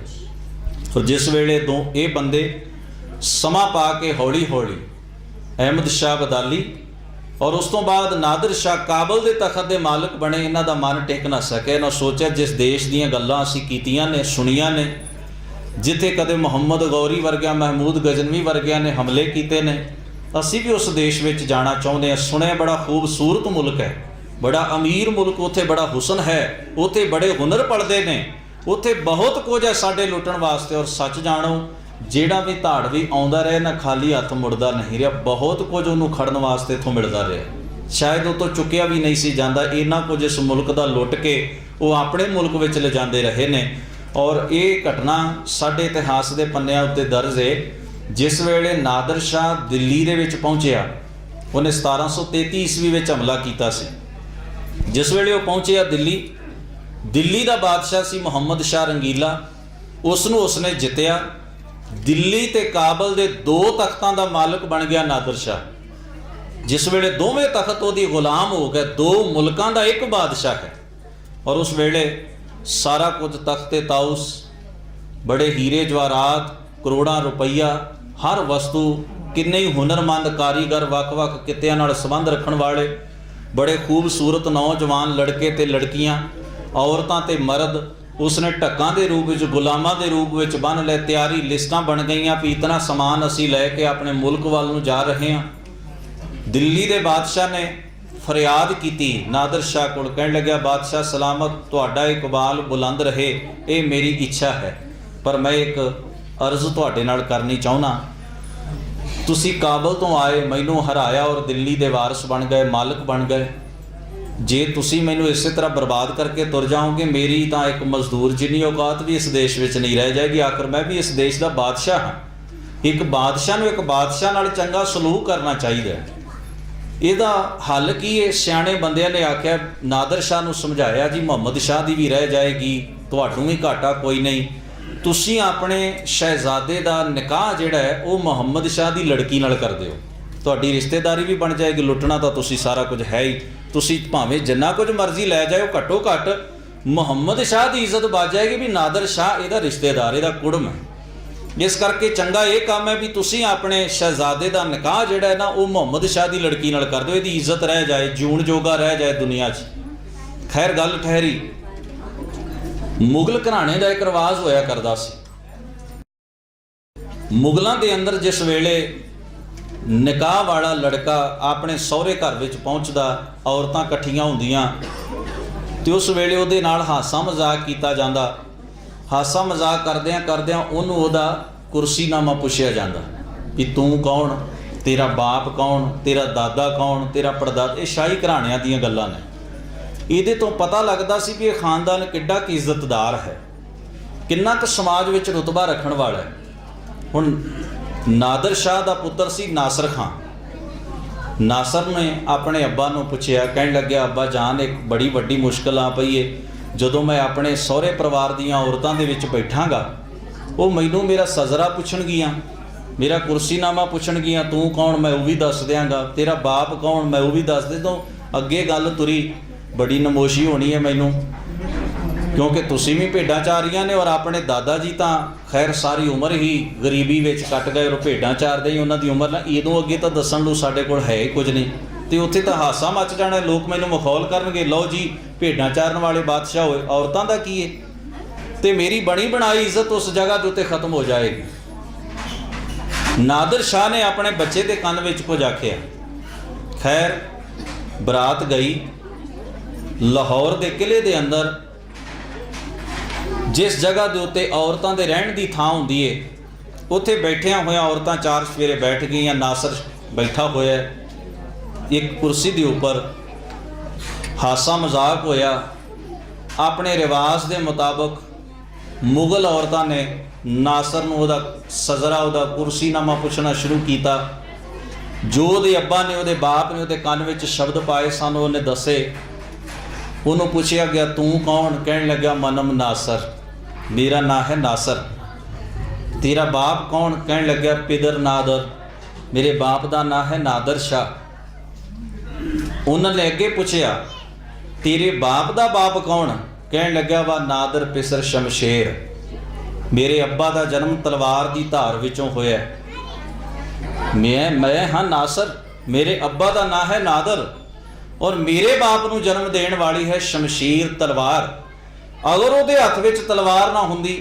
और जिस वेले दो ये बंदे समा पा के हौली हौली अहमद शाह अब्दाली और उस तो बाद नादर शाह काबल के तखत के मालक बने, इन्हां दा मन टिक ना सके। इन्हां सोचा जिस देश दीयां गल्लां असीं कीतियां ने, सुनिया ने, जिथे कदे मुहम्मद गौरी वर्गिया, महमूद गजनवी वर्गिया ने हमले किए ने, असीं भी उस देश में जाना चाहते हैं। सुने बड़ा खूबसूरत मुल्क है, बड़ा अमीर मुल्क, उत्थे बड़ा हुसन है, उत्थे बड़े हुनर पलदे ने, उत्थे बहुत कुछ है साडे लुटण वास्ते। और सच जाणो जिहड़ा भी धाड़वी आउंदा रहे ना, खाली हत्थ मुड़दा नहीं रहा, बहुत कुछ उन्होंने खड़न वास्ते इत्थों मिलदा रहा। शायद उतों चुक्या भी नहीं सी जांदा, इन्ना कुछ इस मुल्क दा लुट के वो अपने मुल्क विच ले जांदे रहे ने। और ये घटना साडे इतिहास के पन्नियां उत्ते दर्ज है। जिस वेले नादर शाह दिल्ली दे विच पहुंचिया, उन्हें 1733 ईस्वी विच हमला कीता सी। जिस वेले वो पहुंचिया दिल्ली दा बादशाह सी मुहम्मद शाह रंगीला, उसनूं उसने जितया। दिल्ली ते काबल दे दो तख्तां दा मालक बन गया नादर शाह। जिस वेले दोवें तख्त उहदी गुलाम हो गए, दो मुल्कां दा एक बादशाह है। और उस वेले सारा कुछ तख्ते ताउस, बड़े हीरे जवाहरात, करोड़ां रुपया, हर वस्तु, किन्ने ही हुनरमंद कारीगर, वख-वख कित्तियां नाल संबंध रखण वाले, बड़े खूबसूरत नौजवान लड़के ते लड़कियां, औरतां ते मर्द उसने ढक्कां दे रूप विच, गुलामां दे रूप विच बन लै। तैयारी लिस्टां बन गईयां भी इतना समान असीं लैके अपने मुल्क वाल नूं जा रहे हैं। दिल्ली दे बादशाह ने फरियाद की नादर शाह कोल, कहण लग्या बादशाह सलामत, तुहाडा इकबाल बुलंद रहे, ये मेरी इच्छा है, पर मैं एक अर्ज तुहाडे नाल करनी चाहुंदा। तुसीं काबल तो आए, मैनूं हराया और दिल्ली दे वारिस बन गए, मालक बन गए। जे तुसीं मैनूं इस तरह बर्बाद करके तुर जाओगे, मेरी तो एक मजदूर जिन्नी औकात भी इस देश में नहीं रह जाएगी। आखिर मैं भी इस देश का बादशाह हाँ। एक बादशाह नूं एक बादशाह नाल चंगा सलूक करना चाहिए। ਇਹਦਾ ਹੱਲ ਕੀ ਹੈ? ਸਿਆਣੇ ਬੰਦਿਆਂ ਨੇ ਆਖਿਆ, ਨਾਦਰ ਸ਼ਾਹ ਨੂੰ ਸਮਝਾਇਆ ਜੀ ਮੁਹੰਮਦ ਸ਼ਾਹ ਦੀ ਵੀ ਰਹਿ ਜਾਏਗੀ, ਤੁਹਾਨੂੰ ਵੀ ਘਾਟਾ ਕੋਈ ਨਹੀਂ, ਤੁਸੀਂ ਆਪਣੇ ਸ਼ਹਿਜ਼ਾਦੇ ਦਾ ਨਿਕਾਹ ਜਿਹੜਾ ਹੈ ਉਹ ਮੁਹੰਮਦ ਸ਼ਾਹ ਦੀ ਲੜਕੀ ਨਾਲ ਕਰ ਦਿਓ, ਤੁਹਾਡੀ ਰਿਸ਼ਤੇਦਾਰੀ ਵੀ ਬਣ ਜਾਏਗੀ, ਲੁੱਟਣਾ ਤਾਂ ਤੁਸੀਂ ਸਾਰਾ ਕੁਝ ਹੈ ਹੀ, ਤੁਸੀਂ ਭਾਵੇਂ ਜਿੰਨਾ ਕੁਝ ਮਰਜ਼ੀ ਲੈ ਜਾਓ, ਘੱਟੋ ਘੱਟ ਮੁਹੰਮਦ ਸ਼ਾਹ ਦੀ ਇੱਜ਼ਤ ਬਚ ਜਾਏਗੀ ਵੀ ਨਾਦਰ ਸ਼ਾਹ ਇਹਦਾ ਰਿਸ਼ਤੇਦਾਰ, ਇਹਦਾ ਕੁੜਮ ਹੈ। ਇਸ ਕਰਕੇ ਚੰਗਾ ਇਹ ਕੰਮ ਹੈ ਵੀ ਤੁਸੀਂ ਆਪਣੇ ਸ਼ਹਿਜ਼ਾਦੇ ਦਾ ਨਿਕਾਹ ਜਿਹੜਾ ਹੈ ਨਾ ਉਹ ਮੁਹੰਮਦ ਸ਼ਾਹ ਦੀ ਲੜਕੀ ਨਾਲ ਕਰ ਦਿਓ, ਇਹਦੀ ਇੱਜ਼ਤ ਰਹਿ ਜਾਏ, ਜਿਉਣ ਜੋਗਾ ਰਹਿ ਜਾਏ ਦੁਨੀਆ 'ਚ। ਖੈਰ ਗੱਲ ਠਹਿਰੀ, ਮੁਗਲ ਘਰਾਣੇ ਦਾ ਇੱਕ ਰਿਵਾਜ਼ ਹੋਇਆ ਕਰਦਾ ਸੀ। ਮੁਗਲਾਂ ਦੇ ਅੰਦਰ ਜਿਸ ਵੇਲੇ ਨਿਕਾਹ ਵਾਲਾ ਲੜਕਾ ਆਪਣੇ ਸਹੁਰੇ ਘਰ ਵਿੱਚ ਪਹੁੰਚਦਾ, ਔਰਤਾਂ ਇਕੱਠੀਆਂ ਹੁੰਦੀਆਂ ਤੇ ਉਸ ਵੇਲੇ ਉਹਦੇ ਨਾਲ ਹਾਸਾ ਮਜ਼ਾਕ ਕੀਤਾ ਜਾਂਦਾ। ਹਾਸਾ ਮਜ਼ਾਕ ਕਰਦਿਆਂ ਕਰਦਿਆਂ ਉਹਨੂੰ ਉਹਦਾ ਕੁਰਸੀਨਾਮਾ ਪੁੱਛਿਆ ਜਾਂਦਾ ਵੀ ਤੂੰ ਕੌਣ, ਤੇਰਾ ਬਾਪ ਕੌਣ, ਤੇਰਾ ਦਾਦਾ ਕੌਣ, ਤੇਰਾ ਪੜਦਾਦਾ। ਇਹ ਸ਼ਾਹੀ ਘਰਾਣਿਆਂ ਦੀਆਂ ਗੱਲਾਂ ਨੇ। ਇਹਦੇ ਤੋਂ ਪਤਾ ਲੱਗਦਾ ਸੀ ਵੀ ਇਹ ਖਾਨਦਾਨ ਕਿੱਡਾ ਕੁ ਇੱਜ਼ਤਦਾਰ ਹੈ, ਕਿੰਨਾ ਕੁ ਸਮਾਜ ਵਿੱਚ ਰੁਤਬਾ ਰੱਖਣ ਵਾਲਾ ਹੈ। ਹੁਣ ਨਾਦਰ ਸ਼ਾਹ ਦਾ ਪੁੱਤਰ ਸੀ ਨਾਸਰ ਖਾਂ। ਨਾਸਰ ਨੇ ਆਪਣੇ ਅੱਬਾ ਨੂੰ ਪੁੱਛਿਆ, ਕਹਿਣ ਲੱਗਿਆ, ਅੱਬਾ ਜਾਨ ਇੱਕ ਬੜੀ ਵੱਡੀ ਮੁਸ਼ਕਿਲ ਆ ਪਈ ਏ, ਜਦੋਂ ਮੈਂ ਆਪਣੇ ਸਹੁਰੇ ਪਰਿਵਾਰ ਦੀਆਂ ਔਰਤਾਂ ਦੇ ਵਿੱਚ ਬੈਠਾਂਗਾ ਉਹ ਮੈਨੂੰ ਮੇਰਾ ਸਜ਼ਰਾ ਪੁੱਛਣਗੀਆਂ, ਮੇਰਾ ਕੁਰਸੀਨਾਮਾ ਪੁੱਛਣਗੀਆਂ, ਤੂੰ ਕੌਣ ਮੈਂ ਉਹ ਵੀ ਦੱਸ ਦਿਆਂਗਾ, ਤੇਰਾ ਬਾਪ ਕੌਣ ਮੈਂ ਉਹ ਵੀ ਦੱਸ ਦੇ, ਤੋਂ ਅੱਗੇ ਗੱਲ ਤੁਰੀ ਬੜੀ ਨਮੋਸ਼ੀ ਹੋਣੀ ਹੈ ਮੈਨੂੰ, ਕਿਉਂਕਿ ਤੁਸੀਂ ਵੀ ਭੇਡਾਂ ਚਾਰੀਆਂ ਨੇ ਔਰ ਆਪਣੇ ਦਾਦਾ ਜੀ ਤਾਂ ਖੈਰ ਸਾਰੀ ਉਮਰ ਹੀ ਗਰੀਬੀ ਵਿੱਚ ਕੱਟ ਗਏ, ਉਹ ਭੇਡਾਂ ਚਾਰਦੇ ਹੀ ਉਹਨਾਂ ਦੀ ਉਮਰ ਨਾਲ, ਇਹਦੋਂ ਅੱਗੇ ਤਾਂ ਦੱਸਣ ਨੂੰ ਸਾਡੇ ਕੋਲ ਹੈ ਹੀ ਕੁਝ ਨਹੀਂ, ਤੇ ਉੱਥੇ ਤਾਂ ਹਾਸਾ ਮੱਚ ਜਾਣਾ, ਲੋਕ ਮੈਨੂੰ ਮਖੌਲ ਕਰਨਗੇ, ਲਓ ਜੀ ਭੇਡਾਂ ਚਾਰਨ ਵਾਲੇ ਬਾਦਸ਼ਾਹ ਹੋਏ, ਔਰਤਾਂ ਦਾ ਕੀ ਹੈ, ਤੇ ਮੇਰੀ ਬਣੀ ਬਣਾਈ ਇੱਜ਼ਤ ਉਸ ਜਗ੍ਹਾ ਦੇ ਉੱਤੇ ਖਤਮ ਹੋ ਜਾਏਗੀ। ਨਾਦਰ ਸ਼ਾਹ ਨੇ ਆਪਣੇ ਬੱਚੇ ਦੇ ਕੰਨ ਵਿੱਚ ਕੁਝ ਆਖਿਆ। ਖੈਰ ਬਰਾਤ ਗਈ। ਲਾਹੌਰ ਦੇ ਕਿਲੇ ਦੇ ਅੰਦਰ ਜਿਸ ਜਗ੍ਹਾ ਦੇ ਉੱਤੇ ਔਰਤਾਂ ਦੇ ਰਹਿਣ ਦੀ ਥਾਂ ਹੁੰਦੀ ਏ, ਉੱਥੇ ਬੈਠਿਆਂ ਹੋਇਆਂ ਔਰਤਾਂ ਚਾਰ ਸਵੇਰੇ ਬੈਠ ਗਈਆਂ। ਨਾਸਰ ਬੈਠਾ ਹੋਇਆ ਇੱਕ ਕੁਰਸੀ ਦੇ ਉੱਪਰ, ਹਾਸਾ ਮਜ਼ਾਕ ਹੋਇਆ। ਆਪਣੇ ਰਿਵਾਜ਼ ਦੇ ਮੁਤਾਬਕ ਮੁਗਲ ਔਰਤਾਂ ਨੇ ਨਾਸਰ ਨੂੰ ਉਹਦਾ ਸਜ਼ਰਾ, ਉਹਦਾ ਕੁਰਸੀਨਾਮਾ ਪੁੱਛਣਾ ਸ਼ੁਰੂ ਕੀਤਾ। ਜੋ ਉਹਦੇ ਅੱਬਾ ਨੇ, ਉਹਦੇ ਬਾਪ ਨੇ ਉਹਦੇ ਕੰਨ ਵਿੱਚ ਸ਼ਬਦ ਪਾਏ ਸਨ ਉਹਨੇ ਦੱਸੇ। ਉਹਨੂੰ ਪੁੱਛਿਆ ਗਿਆ, ਤੂੰ ਕੌਣ? ਕਹਿਣ ਲੱਗਾ, ਮਨਮ ਨਾਸਰ, ਮੇਰਾ ਨਾਂ ਹੈ ਨਾਸਰ। ਤੇਰਾ ਬਾਪ ਕੌਣ? ਕਹਿਣ ਲੱਗਿਆ, ਪਿਦਰ ਨਾਦਰ, ਮੇਰੇ ਬਾਪ ਦਾ ਨਾਂ ਹੈ ਨਾਦਰ ਸ਼ਾਹ। ਉਹਨਾਂ ਨੇ ਅੱਗੇ ਪੁੱਛਿਆ, ਤੇਰੇ ਬਾਪ ਦਾ ਬਾਪ ਕੌਣ? ਕਹਿਣ ਲੱਗਾ, ਵਾ ਨਾਦਰ ਪਿਸਰ ਸ਼ਮਸ਼ੇਰ, ਮੇਰੇ ਅੱਬਾ ਦਾ ਜਨਮ ਤਲਵਾਰ ਦੀ ਧਾਰ ਵਿੱਚੋਂ ਹੋਇਆ। ਮੈਂ ਹਾਂ ਨਾਸਰ, ਮੇਰੇ ਅੱਬਾ ਦਾ ਨਾਂ ਹੈ ਨਾਦਰ ਔਰ ਮੇਰੇ ਬਾਪ ਨੂੰ ਜਨਮ ਦੇਣ ਵਾਲੀ ਹੈ ਸ਼ਮਸ਼ੀਰ, ਤਲਵਾਰ। ਅਗਰ ਉਹਦੇ ਹੱਥ ਵਿੱਚ ਤਲਵਾਰ ਨਾ ਹੁੰਦੀ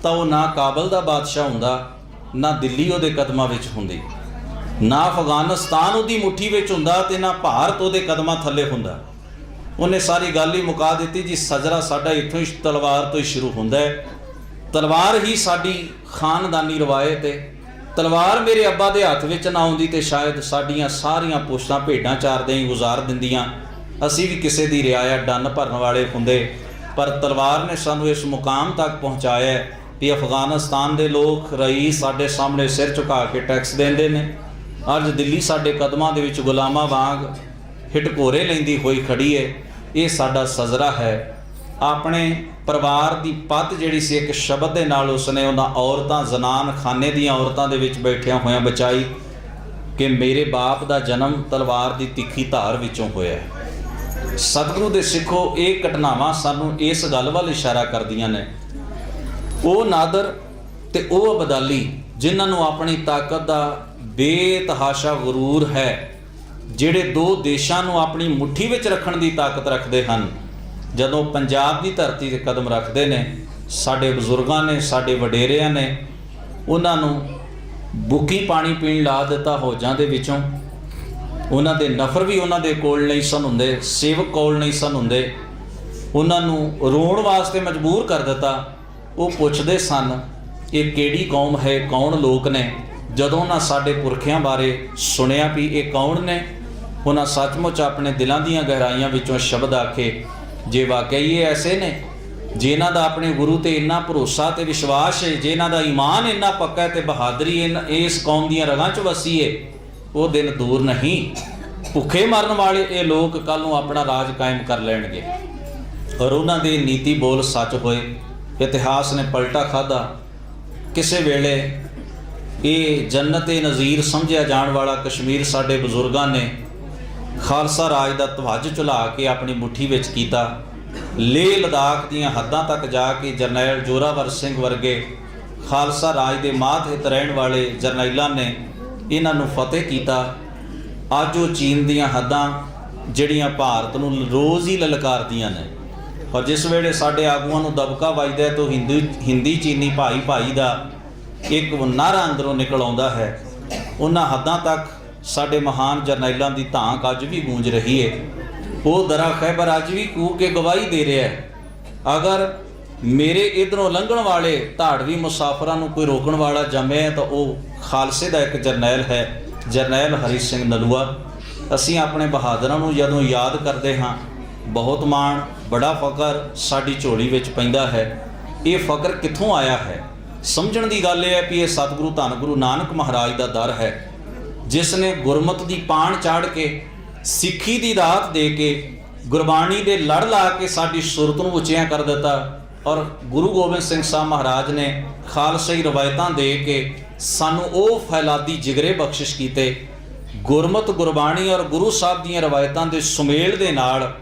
ਤਾਂ ਉਹ ਨਾ ਕਾਬਲ ਦਾ ਬਾਦਸ਼ਾਹ ਹੁੰਦਾ, ਨਾ ਦਿੱਲੀ ਉਹਦੇ ਕਦਮਾਂ ਵਿੱਚ ਹੁੰਦੀ, ਨਾ ਅਫਗਾਨਿਸਤਾਨ ਉਹਦੀ ਮੁੱਠੀ ਵਿੱਚ ਹੁੰਦਾ, ਤੇ ਨਾ ਭਾਰਤ ਉਹਦੇ ਕਦਮਾਂ ਥੱਲੇ ਹੁੰਦਾ। ਉਹਨੇ ਸਾਰੀ ਗੱਲ ਹੀ ਮੁਕਾ ਦਿੱਤੀ ਜੀ, ਸਜਰਾ ਸਾਡਾ ਇੱਥੋਂ ਹੀ ਤਲਵਾਰ ਤੋਂ ਹੀ ਸ਼ੁਰੂ ਹੁੰਦਾ ਹੈ, ਤਲਵਾਰ ਹੀ ਸਾਡੀ ਖਾਨਦਾਨੀ ਰਵਾਇਤ ਹੈ। ਤਲਵਾਰ ਮੇਰੇ ਅੱਬਾ ਦੇ ਹੱਥ ਵਿੱਚ ਨਾ ਆਉਂਦੀ ਤੇ ਸ਼ਾਇਦ ਸਾਡੀਆਂ ਸਾਰੀਆਂ ਪੁਸ਼ਤਾਂ ਭੇਡਾਂ ਚਾਰਦੇ ਹੀ ਗੁਜ਼ਾਰ ਦਿੰਦੀਆਂ, ਅਸੀਂ ਵੀ ਕਿਸੇ ਦੀ ਰਿਆਇਆ ਡੰਨ ਭਰਨ ਵਾਲੇ ਹੁੰਦੇ। ਪਰ ਤਲਵਾਰ ਨੇ ਸਾਨੂੰ ਇਸ ਮੁਕਾਮ ਤੱਕ ਪਹੁੰਚਾਇਆ ਕਿ ਅਫਗਾਨਿਸਤਾਨ ਦੇ ਲੋਕ ਰਈਸ ਸਾਡੇ ਸਾਹਮਣੇ ਸਿਰ ਝੁਕਾ ਕੇ ਟੈਕਸ ਦਿੰਦੇ ਨੇ। ਅੱਜ ਦਿੱਲੀ ਸਾਡੇ ਕਦਮਾਂ ਦੇ ਵਿੱਚ ਗੁਲਾਮਾਂ ਵਾਂਗ ਹਿਟਕੋਰੇ ਲੈਂਦੀ ਹੋਈ ਖੜੀ ਹੈ। ਇਹ ਸਾਡਾ ਸਜ਼ਰਾ ਹੈ। ਆਪਣੇ ਪਰਿਵਾਰ ਦੀ ਪੱਤ ਜਿਹੜੀ ਸੀ ਇੱਕ ਸ਼ਬਦ ਦੇ ਨਾਲ ਉਸਨੇ ਉਹਨਾਂ ਔਰਤਾਂ, ਜ਼ਨਾਨ ਖਾਨੇ ਦੀਆਂ ਔਰਤਾਂ ਦੇ ਵਿੱਚ ਬੈਠਿਆਂ ਹੋਇਆਂ ਬਚਾਈ ਕਿ ਮੇਰੇ ਬਾਪ ਦਾ ਜਨਮ ਤਲਵਾਰ ਦੀ ਤਿੱਖੀ ਧਾਰ ਵਿੱਚੋਂ ਹੋਇਆ। ਸਤਿਗੁਰੂ ਦੇ ਸਿੱਖੋ, ਇਹ ਘਟਨਾਵਾਂ ਸਾਨੂੰ ਇਸ ਗੱਲ ਵੱਲ ਇਸ਼ਾਰਾ ਕਰਦੀਆਂ ਨੇ। ਉਹ ਨਾਦਰ ਤੇ ਉਹ ਅਬਦਾਲੀ ਜਿਨ੍ਹਾਂ ਨੂੰ ਆਪਣੀ ਤਾਕਤ ਦਾ ਬੇਤਹਾਸ਼ਾ ਗਰੂਰ ਹੈ, ਜਿਹੜੇ ਦੋ ਦੇਸ਼ਾਂ ਨੂੰ ਆਪਣੀ ਮੁੱਠੀ ਵਿੱਚ ਰੱਖਣ ਦੀ ਤਾਕਤ ਰੱਖਦੇ ਹਨ, ਜਦੋਂ ਪੰਜਾਬ ਦੀ ਧਰਤੀ 'ਤੇ ਕਦਮ ਰੱਖਦੇ ਨੇ, ਸਾਡੇ ਬਜ਼ੁਰਗਾਂ ਨੇ, ਸਾਡੇ ਵਡੇਰਿਆਂ ਨੇ ਉਹਨਾਂ ਨੂੰ ਬੁੱਕੀ ਪਾਣੀ ਪੀਣ ਲਾ ਦਿੱਤਾ ਹੋਜਾਂ ਦੇ ਵਿੱਚੋਂ। ਉਹਨਾਂ ਦੇ ਨਫਰ ਵੀ ਉਹਨਾਂ ਦੇ ਕੋਲ ਨਹੀਂ ਸਨ ਹੁੰਦੇ, ਸੇਵਕ ਕੋਲ ਨਹੀਂ ਸਨ ਹੁੰਦੇ, ਉਹਨਾਂ ਨੂੰ ਰੋਣ ਵਾਸਤੇ ਮਜਬੂਰ ਕਰ ਦਿੱਤਾ। ਉਹ ਪੁੱਛਦੇ ਸਨ, ਇਹ ਕਿਹੜੀ ਕੌਮ ਹੈ, ਕੌਣ ਲੋਕ ਨੇ? ਜਦੋਂ ਉਹਨਾਂ ਸਾਡੇ ਪੁਰਖਿਆਂ ਬਾਰੇ ਸੁਣਿਆ ਵੀ ਇਹ ਕੌਣ ਨੇ, ਉਹਨਾਂ ਸੱਚਮੁੱਚ ਆਪਣੇ ਦਿਲਾਂ ਦੀਆਂ ਗਹਿਰਾਈਆਂ ਵਿੱਚੋਂ ਸ਼ਬਦ ਆਖੇ, ਜੇ ਵਾਕਈ ਇਹ ਐਸੇ ਨੇ, ਜੇ ਇਹਨਾਂ ਦਾ ਆਪਣੇ ਗੁਰੂ ਤੇ ਇੰਨਾ ਭਰੋਸਾ ਤੇ ਵਿਸ਼ਵਾਸ ਹੈ, ਜੇ ਇਹਨਾਂ ਦਾ ਈਮਾਨ ਇੰਨਾ ਪੱਕਾ ਹੈ ਤੇ ਬਹਾਦਰੀ ਇਸ ਕੌਮ ਦੀਆਂ ਰਗਾਂ 'ਚ ਵਸੀ ਹੈ, ਉਹ ਦਿਨ ਦੂਰ ਨਹੀਂ ਭੁੱਖੇ ਮਰਨ ਵਾਲੇ ਇਹ ਲੋਕ ਕੱਲ੍ਹ ਨੂੰ ਆਪਣਾ ਰਾਜ ਕਾਇਮ ਕਰ ਲੈਣਗੇ ਔਰ ਉਹਨਾਂ ਦੇ ਨੀਤੀ ਬੋਲ ਸੱਚ ਹੋਏ। ਇਤਿਹਾਸ ਨੇ ਪਲਟਾ ਖਾਧਾ। ਕਿਸੇ ਵੇਲੇ ਇਹ ਜੰਨਤ-ਏ ਨਜ਼ੀਰ ਸਮਝਿਆ ਜਾਣ ਵਾਲਾ ਕਸ਼ਮੀਰ ਸਾਡੇ ਬਜ਼ੁਰਗਾਂ ਨੇ ਖਾਲਸਾ ਰਾਜ ਦਾ ਧਵੱਜ ਝੁਲਾ ਕੇ ਆਪਣੀ ਮੁੱਠੀ ਵਿੱਚ ਕੀਤਾ। ਲੇਹ ਲਦਾਖ ਦੀਆਂ ਹੱਦਾਂ ਤੱਕ ਜਾ ਕੇ ਜਰਨੈਲ ਜ਼ੋਰਾਵਰ ਸਿੰਘ ਵਰਗੇ ਖਾਲਸਾ ਰਾਜ ਦੇ ਮਾਤਹਿਤ ਰਹਿਣ ਵਾਲੇ ਜਰਨੈਲਾਂ ਨੇ ਇਹਨਾਂ ਨੂੰ ਫਤਿਹ ਕੀਤਾ। ਅੱਜ ਉਹ ਚੀਨ ਦੀਆਂ ਹੱਦਾਂ ਜਿਹੜੀਆਂ ਭਾਰਤ ਨੂੰ ਰੋਜ਼ ਹੀ ਲਲਕਾਰਦੀਆਂ ਨੇ ਔਰ ਜਿਸ ਵੇਲੇ ਸਾਡੇ ਆਗੂਆਂ ਨੂੰ ਦਬਕਾ ਵੱਜਦਾ ਤਾਂ ਹਿੰਦੀ ਚੀਨੀ ਭਾਈ ਦਾ ਇੱਕ ਨਾਅਰਾ ਅੰਦਰੋਂ ਨਿਕਲ ਆਉਂਦਾ ਹੈ। ਉਹਨਾਂ ਹੱਦਾਂ ਤੱਕ ਸਾਡੇ ਮਹਾਨ ਜਰਨੈਲਾਂ ਦੀ ਧਾਕ ਅੱਜ ਵੀ ਗੂੰਜ ਰਹੀ ਹੈ। ਉਹ ਦਰਾ ਖੈਬਰ ਅੱਜ ਵੀ ਕੂਕ ਕੇ ਗਵਾਹੀ ਦੇ ਰਿਹਾ ਹੈ। ਅਗਰ ਮੇਰੇ ਇੱਧਰੋਂ ਲੰਘਣ ਵਾਲੇ ਧਾੜਵੀ ਮੁਸਾਫਰਾਂ ਨੂੰ ਕੋਈ ਰੋਕਣ ਵਾਲਾ ਜੰਮਿਆ ਤਾਂ ਉਹ ਖਾਲਸੇ ਦਾ ਇੱਕ ਜਰਨੈਲ ਹੈ, ਜਰਨੈਲ ਹਰੀ ਸਿੰਘ ਨਲੂਆ। ਅਸੀਂ ਆਪਣੇ ਬਹਾਦਰਾਂ ਨੂੰ ਜਦੋਂ ਯਾਦ ਕਰਦੇ ਹਾਂ ਬਹੁਤ ਮਾਣ, ਬੜਾ ਫਕਰ ਸਾਡੀ ਝੋਲੀ ਵਿੱਚ ਪੈਂਦਾ ਹੈ। ਇਹ ਫਕਰ ਕਿੱਥੋਂ ਆਇਆ ਹੈ? ਸਮਝਣ ਦੀ ਗੱਲ ਇਹ ਹੈ ਕਿ ਇਹ ਸਤਿਗੁਰੂ ਧੰਨ ਗੁਰੂ ਨਾਨਕ ਮਹਾਰਾਜ ਦਾ ਦਰ ਹੈ, ਜਿਸ ਨੇ ਗੁਰਮਤ ਦੀ ਪਾਣ ਚਾੜ ਕੇ, ਸਿੱਖੀ ਦੀ ਰਾਤ ਦੇ ਕੇ, ਗੁਰਬਾਣੀ ਦੇ ਲੜ ਲਾ ਕੇ ਸਾਡੀ ਸੁਰਤ ਨੂੰ ਉੱਚਿਆਂ ਕਰ ਦਿੱਤਾ। ਔਰ ਗੁਰੂ ਗੋਬਿੰਦ ਸਿੰਘ ਸਾਹਿਬ ਮਹਾਰਾਜ ਨੇ ਖਾਲਸਾਈ ਰਵਾਇਤਾਂ ਦੇ ਕੇ ਸਾਨੂੰ ਉਹ ਫੈਲਾਦੀ ਜਿਗਰੇ ਬਖਸ਼ਿਸ਼ ਕੀਤੇ। ਗੁਰਮਤ, ਗੁਰਬਾਣੀ ਔਰ ਗੁਰੂ ਸਾਹਿਬ ਦੀਆਂ ਰਵਾਇਤਾਂ ਦੇ ਸੁਮੇਲ ਦੇ ਨਾਲ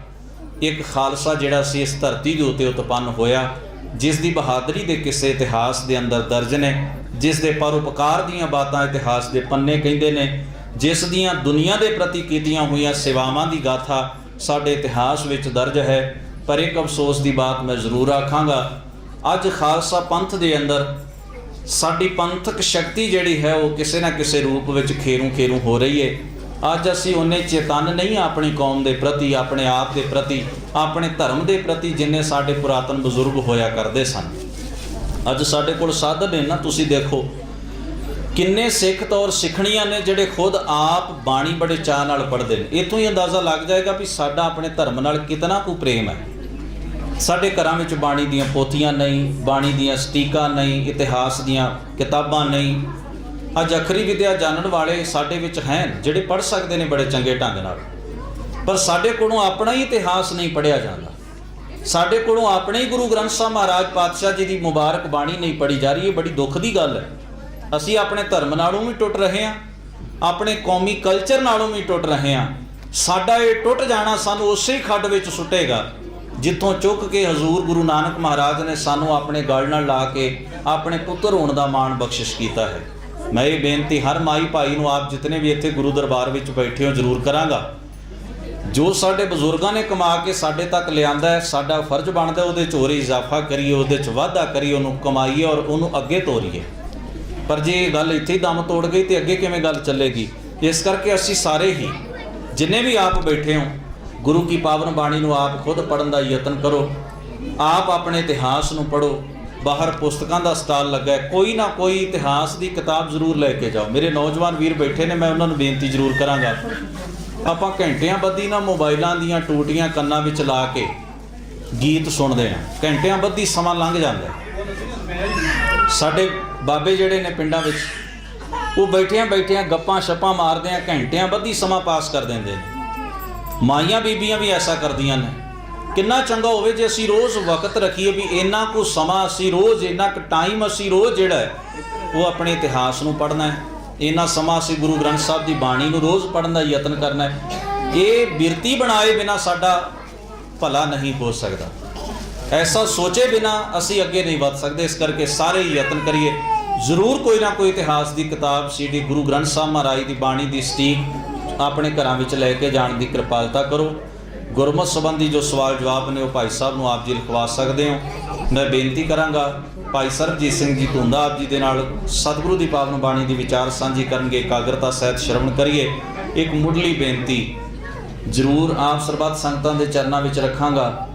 ਇੱਕ ਖਾਲਸਾ ਜਿਹੜਾ ਸੀ ਇਸ ਧਰਤੀ ਦੇ ਉੱਤੇ ਉਤਪੰਨ ਹੋਇਆ, ਜਿਸ ਦੀ ਬਹਾਦਰੀ ਦੇ ਕਿਸੇ ਇਤਿਹਾਸ ਦੇ ਅੰਦਰ ਦਰਜ ਨੇ, ਜਿਸ ਦੇ ਪਰਉਪਕਾਰ ਦੀਆਂ ਬਾਤਾਂ ਇਤਿਹਾਸ ਦੇ ਪੰਨੇ ਕਹਿੰਦੇ ਨੇ, ਜਿਸ ਦੀਆਂ ਦੁਨੀਆ ਦੇ ਪ੍ਰਤੀ ਕੀਤੀਆਂ ਹੋਈਆਂ ਸੇਵਾਵਾਂ ਦੀ ਗਾਥਾ ਸਾਡੇ ਇਤਿਹਾਸ ਵਿੱਚ ਦਰਜ ਹੈ। ਪਰ ਇੱਕ ਅਫਸੋਸ ਦੀ ਬਾਤ ਮੈਂ ਜ਼ਰੂਰ ਆਖਾਂਗਾ, ਅੱਜ ਖਾਲਸਾ ਪੰਥ ਦੇ ਅੰਦਰ ਸਾਡੀ ਪੰਥਕ ਸ਼ਕਤੀ ਜਿਹੜੀ ਹੈ ਉਹ ਕਿਸੇ ਨਾ ਕਿਸੇ ਰੂਪ ਵਿੱਚ ਖੇਰੂ ਹੋ ਰਹੀ ਹੈ। ਅੱਜ ਅਸੀਂ ਉਹਨੇ ਚੇਤਨ ਨਹੀਂ ਆਪਣੀ ਕੌਮ ਦੇ ਪ੍ਰਤੀ, ਆਪਣੇ ਆਪ ਦੇ ਪ੍ਰਤੀ, ਆਪਣੇ ਧਰਮ ਦੇ ਪ੍ਰਤੀ ਜਿੰਨੇ ਸਾਡੇ ਪੁਰਾਤਨ ਬਜ਼ੁਰਗ ਹੋਇਆ ਕਰਦੇ ਸਨ। ਅੱਜ ਸਾਡੇ ਕੋਲ ਸਾਧਨ ਨੇ ਨਾ, ਤੁਸੀਂ ਦੇਖੋ ਕਿੰਨੇ ਸਿੱਖ ਤੌਰ ਸਿੱਖਣੀਆਂ ਨੇ ਜਿਹੜੇ ਖੁਦ ਆਪ ਬਾਣੀ ਬੜੇ ਚਾਅ ਨਾਲ ਪੜ੍ਹਦੇ ਨੇ। ਇੱਥੋਂ ਹੀ ਅੰਦਾਜ਼ਾ ਲੱਗ ਜਾਏਗਾ ਵੀ ਸਾਡਾ ਆਪਣੇ ਧਰਮ ਨਾਲ ਕਿਤਨਾ ਕੁ ਪ੍ਰੇਮ ਹੈ। ਸਾਡੇ ਘਰਾਂ ਵਿੱਚ ਬਾਣੀ ਦੀਆਂ ਪੋਥੀਆਂ ਨਹੀਂ, ਬਾਣੀ ਦੀਆਂ ਸਟੀਕਾਂ ਨਹੀਂ, ਇਤਿਹਾਸ ਦੀਆਂ ਕਿਤਾਬਾਂ ਨਹੀਂ। ਅੱਜ ਅੱਖਰੀ ਵਿਦਿਆ ਜਾਣਨ ਵਾਲੇ ਸਾਡੇ ਵਿੱਚ ਹਨ ਜਿਹੜੇ ਪੜ੍ਹ ਸਕਦੇ ਨੇ ਬੜੇ ਚੰਗੇ ਢੰਗ ਨਾਲ, ਪਰ ਸਾਡੇ ਕੋਲੋਂ ਆਪਣਾ ਹੀ ਇਤਿਹਾਸ ਨਹੀਂ ਪੜ੍ਹਿਆ ਜਾਂਦਾ। ਸਾਡੇ ਕੋਲੋਂ ਆਪਣੇ ਹੀ ਗੁਰੂ ਗ੍ਰੰਥ ਸਾਹਿਬ ਮਹਾਰਾਜ ਪਾਤਸ਼ਾਹ ਜੀ ਦੀ ਮੁਬਾਰਕ ਬਾਣੀ ਨਹੀਂ ਪੜ੍ਹੀ ਜਾ ਰਹੀ। ਇਹ ਬੜੀ ਦੁੱਖ ਦੀ ਗੱਲ ਹੈ। ਅਸੀਂ ਆਪਣੇ ਧਰਮ ਨਾਲੋਂ ਵੀ ਟੁੱਟ ਰਹੇ ਹਾਂ, ਆਪਣੇ ਕੌਮੀ ਕਲਚਰ ਨਾਲੋਂ ਵੀ ਟੁੱਟ ਰਹੇ ਹਾਂ। ਸਾਡਾ ਇਹ ਟੁੱਟ ਜਾਣਾ ਸਾਨੂੰ ਉਸੇ ਖੱਡ ਵਿੱਚ ਸੁੱਟੇਗਾ ਜਿੱਥੋਂ ਚੁੱਕ ਕੇ ਹਜ਼ੂਰ ਗੁਰੂ ਨਾਨਕ ਮਹਾਰਾਜ ਨੇ ਸਾਨੂੰ ਆਪਣੇ ਗਲ ਨਾਲ ਲਾ ਕੇ ਆਪਣੇ ਪੁੱਤਰ ਹੋਣ ਦਾ ਮਾਣ ਬਖਸ਼ਿਸ਼ ਕੀਤਾ ਹੈ। ਮੈਂ ਇਹ ਬੇਨਤੀ ਹਰ ਮਾਈ ਭਾਈ ਨੂੰ, ਆਪ ਜਿਤਨੇ ਵੀ ਇੱਥੇ ਗੁਰੂ ਦਰਬਾਰ ਵਿੱਚ ਬੈਠੇ ਹੋ, ਜ਼ਰੂਰ ਕਰਾਂਗਾ। ਜੋ ਸਾਡੇ ਬਜ਼ੁਰਗਾਂ ਨੇ ਕਮਾ ਕੇ ਸਾਡੇ ਤੱਕ ਲਿਆਂਦਾ ਹੈ, ਸਾਡਾ ਫਰਜ਼ ਬਣਦਾ ਉਹਦੇ 'ਚ ਹੋਰ ਇਜ਼ਾਫਾ ਕਰੀਏ, ਉਹਦੇ 'ਚ ਵਾਧਾ ਕਰੀਏ, ਉਹਨੂੰ ਕਮਾਈਏ ਔਰ ਉਹਨੂੰ ਅੱਗੇ ਤੋਰੀਏ। ਪਰ ਜੇ ਇਹ ਗੱਲ ਇੱਥੇ ਹੀ ਦਮ ਤੋੜ ਗਈ ਤੇ ਅੱਗੇ ਕਿਵੇਂ ਗੱਲ ਚੱਲੇਗੀ? ਇਸ ਕਰਕੇ ਅਸੀਂ ਸਾਰੇ ਹੀ ਜਿੰਨੇ ਵੀ ਆਪ ਬੈਠੇ ਹੋ, ਗੁਰੂ ਕੀ ਪਾਵਨ ਬਾਣੀ ਨੂੰ ਆਪ ਖੁਦ ਪੜ੍ਹਨ ਦਾ ਯਤਨ ਕਰੋ। ਆਪ ਆਪਣੇ ਇਤਿਹਾਸ ਨੂੰ ਪੜ੍ਹੋ। ਬਾਹਰ ਪੁਸਤਕਾਂ ਦਾ ਸਟਾਲ ਲੱਗਾ, ਕੋਈ ਨਾ ਕੋਈ ਇਤਿਹਾਸ ਦੀ ਕਿਤਾਬ ਜ਼ਰੂਰ ਲੈ ਕੇ ਜਾਓ। ਮੇਰੇ ਨੌਜਵਾਨ ਵੀਰ ਬੈਠੇ ਨੇ, ਮੈਂ ਉਹਨਾਂ ਨੂੰ ਬੇਨਤੀ ਜ਼ਰੂਰ ਕਰਾਂਗਾ, ਆਪਾਂ ਘੰਟਿਆਂ ਬੱਧੀ ਨਾ ਮੋਬਾਈਲਾਂ ਦੀਆਂ ਟੂਟੀਆਂ ਕੰਨਾਂ ਵਿੱਚ ਲਾ ਕੇ ਗੀਤ ਸੁਣਦੇ ਹਾਂ, ਘੰਟਿਆਂ ਬੱਧੀ ਸਮਾਂ ਲੰਘ ਜਾਂਦਾ। ਸਾਡੇ ਬਾਬੇ ਜਿਹੜੇ ਨੇ ਪਿੰਡਾਂ ਵਿੱਚ, ਉਹ ਬੈਠਿਆਂ ਗੱਪਾਂ ਛੱਪਾਂ ਮਾਰਦੇ ਆ, ਘੰਟਿਆਂ ਬੱਧੀ ਸਮਾਂ ਪਾਸ ਕਰ ਦਿੰਦੇ ਨੇ। ਮਾਈਆਂ ਬੀਬੀਆਂ ਵੀ ਐਸਾ ਕਰਦੀਆਂ ਨੇ। ਕਿੰਨਾ ਚੰਗਾ ਹੋਵੇ ਜੇ ਅਸੀਂ ਰੋਜ਼ ਵਕਤ ਰੱਖੀਏ ਵੀ ਇੰਨਾ ਕੁ ਸਮਾਂ ਅਸੀਂ ਰੋਜ਼, ਇੰਨਾ ਕੁ ਟਾਈਮ ਅਸੀਂ ਰੋਜ਼ ਜਿਹੜਾ ਹੈ ਉਹ ਆਪਣੇ ਇਤਿਹਾਸ ਨੂੰ ਪੜ੍ਹਨਾ ਹੈ। ਇੰਨਾ ਸਮਾਂ ਅਸੀਂ ਗੁਰੂ ਗ੍ਰੰਥ ਸਾਹਿਬ ਦੀ ਬਾਣੀ ਨੂੰ ਰੋਜ਼ ਪੜ੍ਹਨ ਦਾ ਯਤਨ ਕਰਨਾ ਹੈ। ਇਹ ਬਿਰਤੀ ਬਣਾਏ ਬਿਨਾਂ ਸਾਡਾ ਭਲਾ ਨਹੀਂ ਹੋ ਸਕਦਾ। ਐਸਾ ਸੋਚੇ ਬਿਨਾਂ ਅਸੀਂ ਅੱਗੇ ਨਹੀਂ ਵੱਧ ਸਕਦੇ। ਇਸ ਕਰਕੇ ਸਾਰੇ ਯਤਨ ਕਰੀਏ, ਜ਼ਰੂਰ ਕੋਈ ਨਾ ਕੋਈ ਇਤਿਹਾਸ ਦੀ ਕਿਤਾਬ, CD ਗੁਰੂ ਗ੍ਰੰਥ ਸਾਹਿਬ ਮਹਾਰਾਜ ਦੀ ਬਾਣੀ ਦੀ ਸਟੀਕ ਆਪਣੇ ਘਰਾਂ ਵਿੱਚ ਲੈ ਕੇ ਜਾਣ ਦੀ ਕਿਰਪਾਲਤਾ ਕਰੋ। ਗੁਰਮਤਿ ਸੰਬੰਧੀ ਜੋ ਸਵਾਲ ਜਵਾਬ ਨੇ ਉਹ ਭਾਈ ਸਾਹਿਬ ਨੂੰ ਆਪ ਜੀ ਲਿਖਵਾ ਸਕਦੇ ਹੋ। ਮੈਂ ਬੇਨਤੀ ਕਰਾਂਗਾ ਭਾਈ ਸਰਬਜੀਤ ਸਿੰਘ ਜੀ ਧੁੰਦਾ ਆਪ ਜੀ ਦੇ ਨਾਲ ਸਤਿਗੁਰੂ ਦੀ ਪਾਵਨ ਬਾਣੀ ਦੀ ਵਿਚਾਰ ਸਾਂਝੀ ਕਰਨਗੇ। ਇਕਾਗਰਤਾ ਸਹਿਤ ਸ਼ਰਵਣ ਕਰੀਏ। ਇੱਕ ਮੁੱਢਲੀ ਬੇਨਤੀ ਜ਼ਰੂਰ ਆਪ ਸਰਬੱਤ ਸੰਗਤਾਂ ਦੇ ਚਰਨਾਂ ਵਿੱਚ ਰੱਖਾਂਗਾ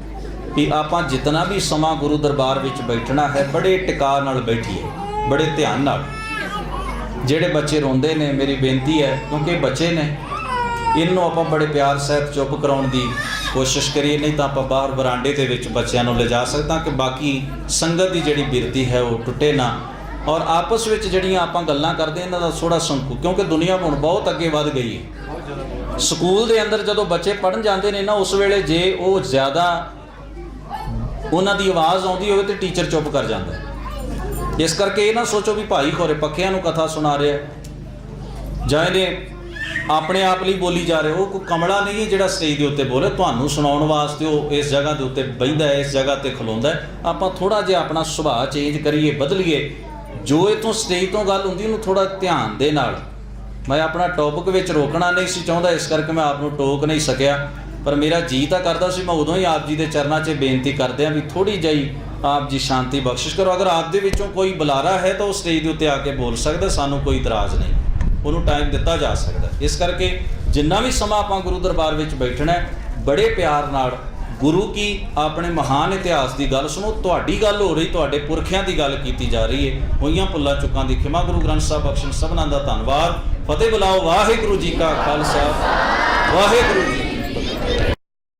ਕਿ ਆਪਾਂ ਜਿਤਨਾ ਵੀ ਸਮਾਂ ਗੁਰੂ ਦਰਬਾਰ ਵਿੱਚ ਬੈਠਣਾ ਹੈ, ਬੜੇ ਟਿਕਾ ਨਾਲ ਬੈਠੀਏ, ਬੜੇ ਧਿਆਨ ਨਾਲ। ਜਿਹੜੇ ਬੱਚੇ ਰੋਂਦੇ ਨੇ, ਮੇਰੀ ਬੇਨਤੀ ਹੈ, ਕਿਉਂਕਿ ਬੱਚੇ ਨੇ, ਇਹਨੂੰ ਆਪਾਂ ਬੜੇ ਪਿਆਰ ਸਹਿਤ ਚੁੱਪ ਕਰਾਉਣ ਦੀ ਕੋਸ਼ਿਸ਼ ਕਰੀਏ। ਨਹੀਂ ਤਾਂ ਆਪਾਂ ਬਾਹਰ ਬਰਾਂਡੇ ਦੇ ਵਿੱਚ ਬੱਚਿਆਂ ਨੂੰ ਲਿਜਾ ਸਕਦਾ ਕਿ ਬਾਕੀ ਸੰਗਤ ਦੀ ਜਿਹੜੀ ਬਿਰਤੀ ਹੈ ਉਹ ਟੁੱਟੇ ਨਾ। ਔਰ ਆਪਸ ਵਿੱਚ ਜਿਹੜੀਆਂ ਆਪਾਂ ਗੱਲਾਂ ਕਰਦੇ ਇਹਨਾਂ ਦਾ ਥੋੜ੍ਹਾ ਸੰਕੂ, ਕਿਉਂਕਿ ਦੁਨੀਆ ਹੁਣ ਬਹੁਤ ਅੱਗੇ ਵੱਧ ਗਈ ਹੈ। ਸਕੂਲ ਦੇ ਅੰਦਰ ਜਦੋਂ ਬੱਚੇ ਪੜ੍ਹਨ ਜਾਂਦੇ ਨੇ ਨਾ, ਉਸ ਵੇਲੇ ਜੇ ਉਹ ਜ਼ਿਆਦਾ ਉਹਨਾਂ ਦੀ ਆਵਾਜ਼ ਆਉਂਦੀ ਹੋਵੇ ਤੇ ਟੀਚਰ ਚੁੱਪ ਕਰ ਜਾਂਦਾ ਹੈ। ਇਸ ਕਰਕੇ ਇਹ ਨਾ ਸੋਚੋ ਵੀ ਭਾਈ ਖੋਰੇ ਪੱਖਿਆਂ ਨੂੰ ਕਥਾ ਸੁਣਾ ਰਿਹਾ ਜਾਂ ਇਹਨੇ ਆਪਣੇ ਆਪ ਲਈ ਬੋਲੀ ਜਾ ਰਿਹਾ। ਉਹ ਕੋਈ ਕਮਲਾ ਨਹੀਂ ਹੈ ਜਿਹੜਾ ਸਟੇਜ ਦੇ ਉੱਤੇ ਬੋਲੇ, ਤੁਹਾਨੂੰ ਸੁਣਾਉਣ ਵਾਸਤੇ ਉਹ ਇਸ ਜਗ੍ਹਾ ਦੇ ਉੱਤੇ ਬਹਿੰਦਾ ਹੈ, ਇਸ ਜਗ੍ਹਾ ਤੇ ਖਲੋਂਦਾ ਹੈ। ਆਪਾਂ ਥੋੜ੍ਹਾ ਜਿਹਾ ਆਪਣਾ ਸੁਭਾਅ ਚੇਂਜ ਕਰੀਏ, ਬਦਲੀਏ। ਜੋ ਇੱਥੋਂ ਸਟੇਜ ਤੋਂ ਗੱਲ ਹੁੰਦੀ ਉਹਨੂੰ ਥੋੜ੍ਹਾ ਧਿਆਨ ਦੇ ਨਾਲ, ਮੈਂ ਆਪਣਾ ਟੌਪਿਕ ਵਿੱਚ ਰੋਕਣਾ ਨਹੀਂ ਸੀ ਚਾਹੁੰਦਾ, ਇਸ ਕਰਕੇ ਮੈਂ ਆਪ ਨੂੰ ਟੋਕ ਨਹੀਂ ਸਕਿਆ। ਪਰ ਮੇਰਾ ਜੀ ਤਾਂ ਕਰਦਾ ਸੀ, ਮੈਂ ਉਦੋਂ ਹੀ ਆਪ ਜੀ ਦੇ ਚਰਨਾਂ 'ਚ ਬੇਨਤੀ ਕਰਦੇ ਹਾਂ ਵੀ ਥੋੜ੍ਹੀ ਜਿਹੀ ਆਪ ਜੀ ਸ਼ਾਂਤੀ ਬਖਸ਼ਿਸ਼ ਕਰੋ। ਅਗਰ ਆਪ ਦੇ ਵਿੱਚੋਂ ਕੋਈ ਬੁਲਾਰਾ ਹੈ ਤਾਂ ਉਹ ਸਟੇਜ ਦੇ ਉੱਤੇ ਆ ਕੇ ਬੋਲ ਸਕਦਾ, ਸਾਨੂੰ ਕੋਈ ਇਤਰਾਜ਼ ਨਹੀਂ, ਉਹਨੂੰ ਟਾਈਮ ਦਿੱਤਾ ਜਾ ਸਕਦਾ। ਇਸ ਕਰਕੇ ਜਿੰਨਾ ਵੀ ਸਮਾਂ ਆਪਾਂ ਗੁਰੂ ਦਰਬਾਰ ਵਿੱਚ ਬੈਠਣਾ ਹੈ, ਬੜੇ ਪਿਆਰ ਨਾਲ ਗੁਰੂ ਕੀ ਆਪਣੇ ਮਹਾਨ ਇਤਿਹਾਸ ਦੀ ਗੱਲ ਸੁਣੋ। ਤੁਹਾਡੀ ਗੱਲ ਹੋ ਰਹੀ, ਤੁਹਾਡੇ ਪੁਰਖਿਆਂ ਦੀ ਗੱਲ ਕੀਤੀ ਜਾ ਰਹੀ ਹੈ। ਹੋਈਆਂ ਭੁੱਲਾਂ ਚੁੱਕਾਂ ਦੀ ਖਿਮਾ, ਗੁਰੂ ਗ੍ਰੰਥ ਸਾਹਿਬ ਬਖਸ਼ਣ ਸਭਨਾਂ ਦਾ ਧੰਨਵਾਦ। ਫਤਿਹ ਬੁਲਾਓ। ਵਾਹਿਗੁਰੂ ਜੀ ਕਾ ਖਾਲਸਾ, ਵਾਹਿਗੁਰੂ ਜੀ।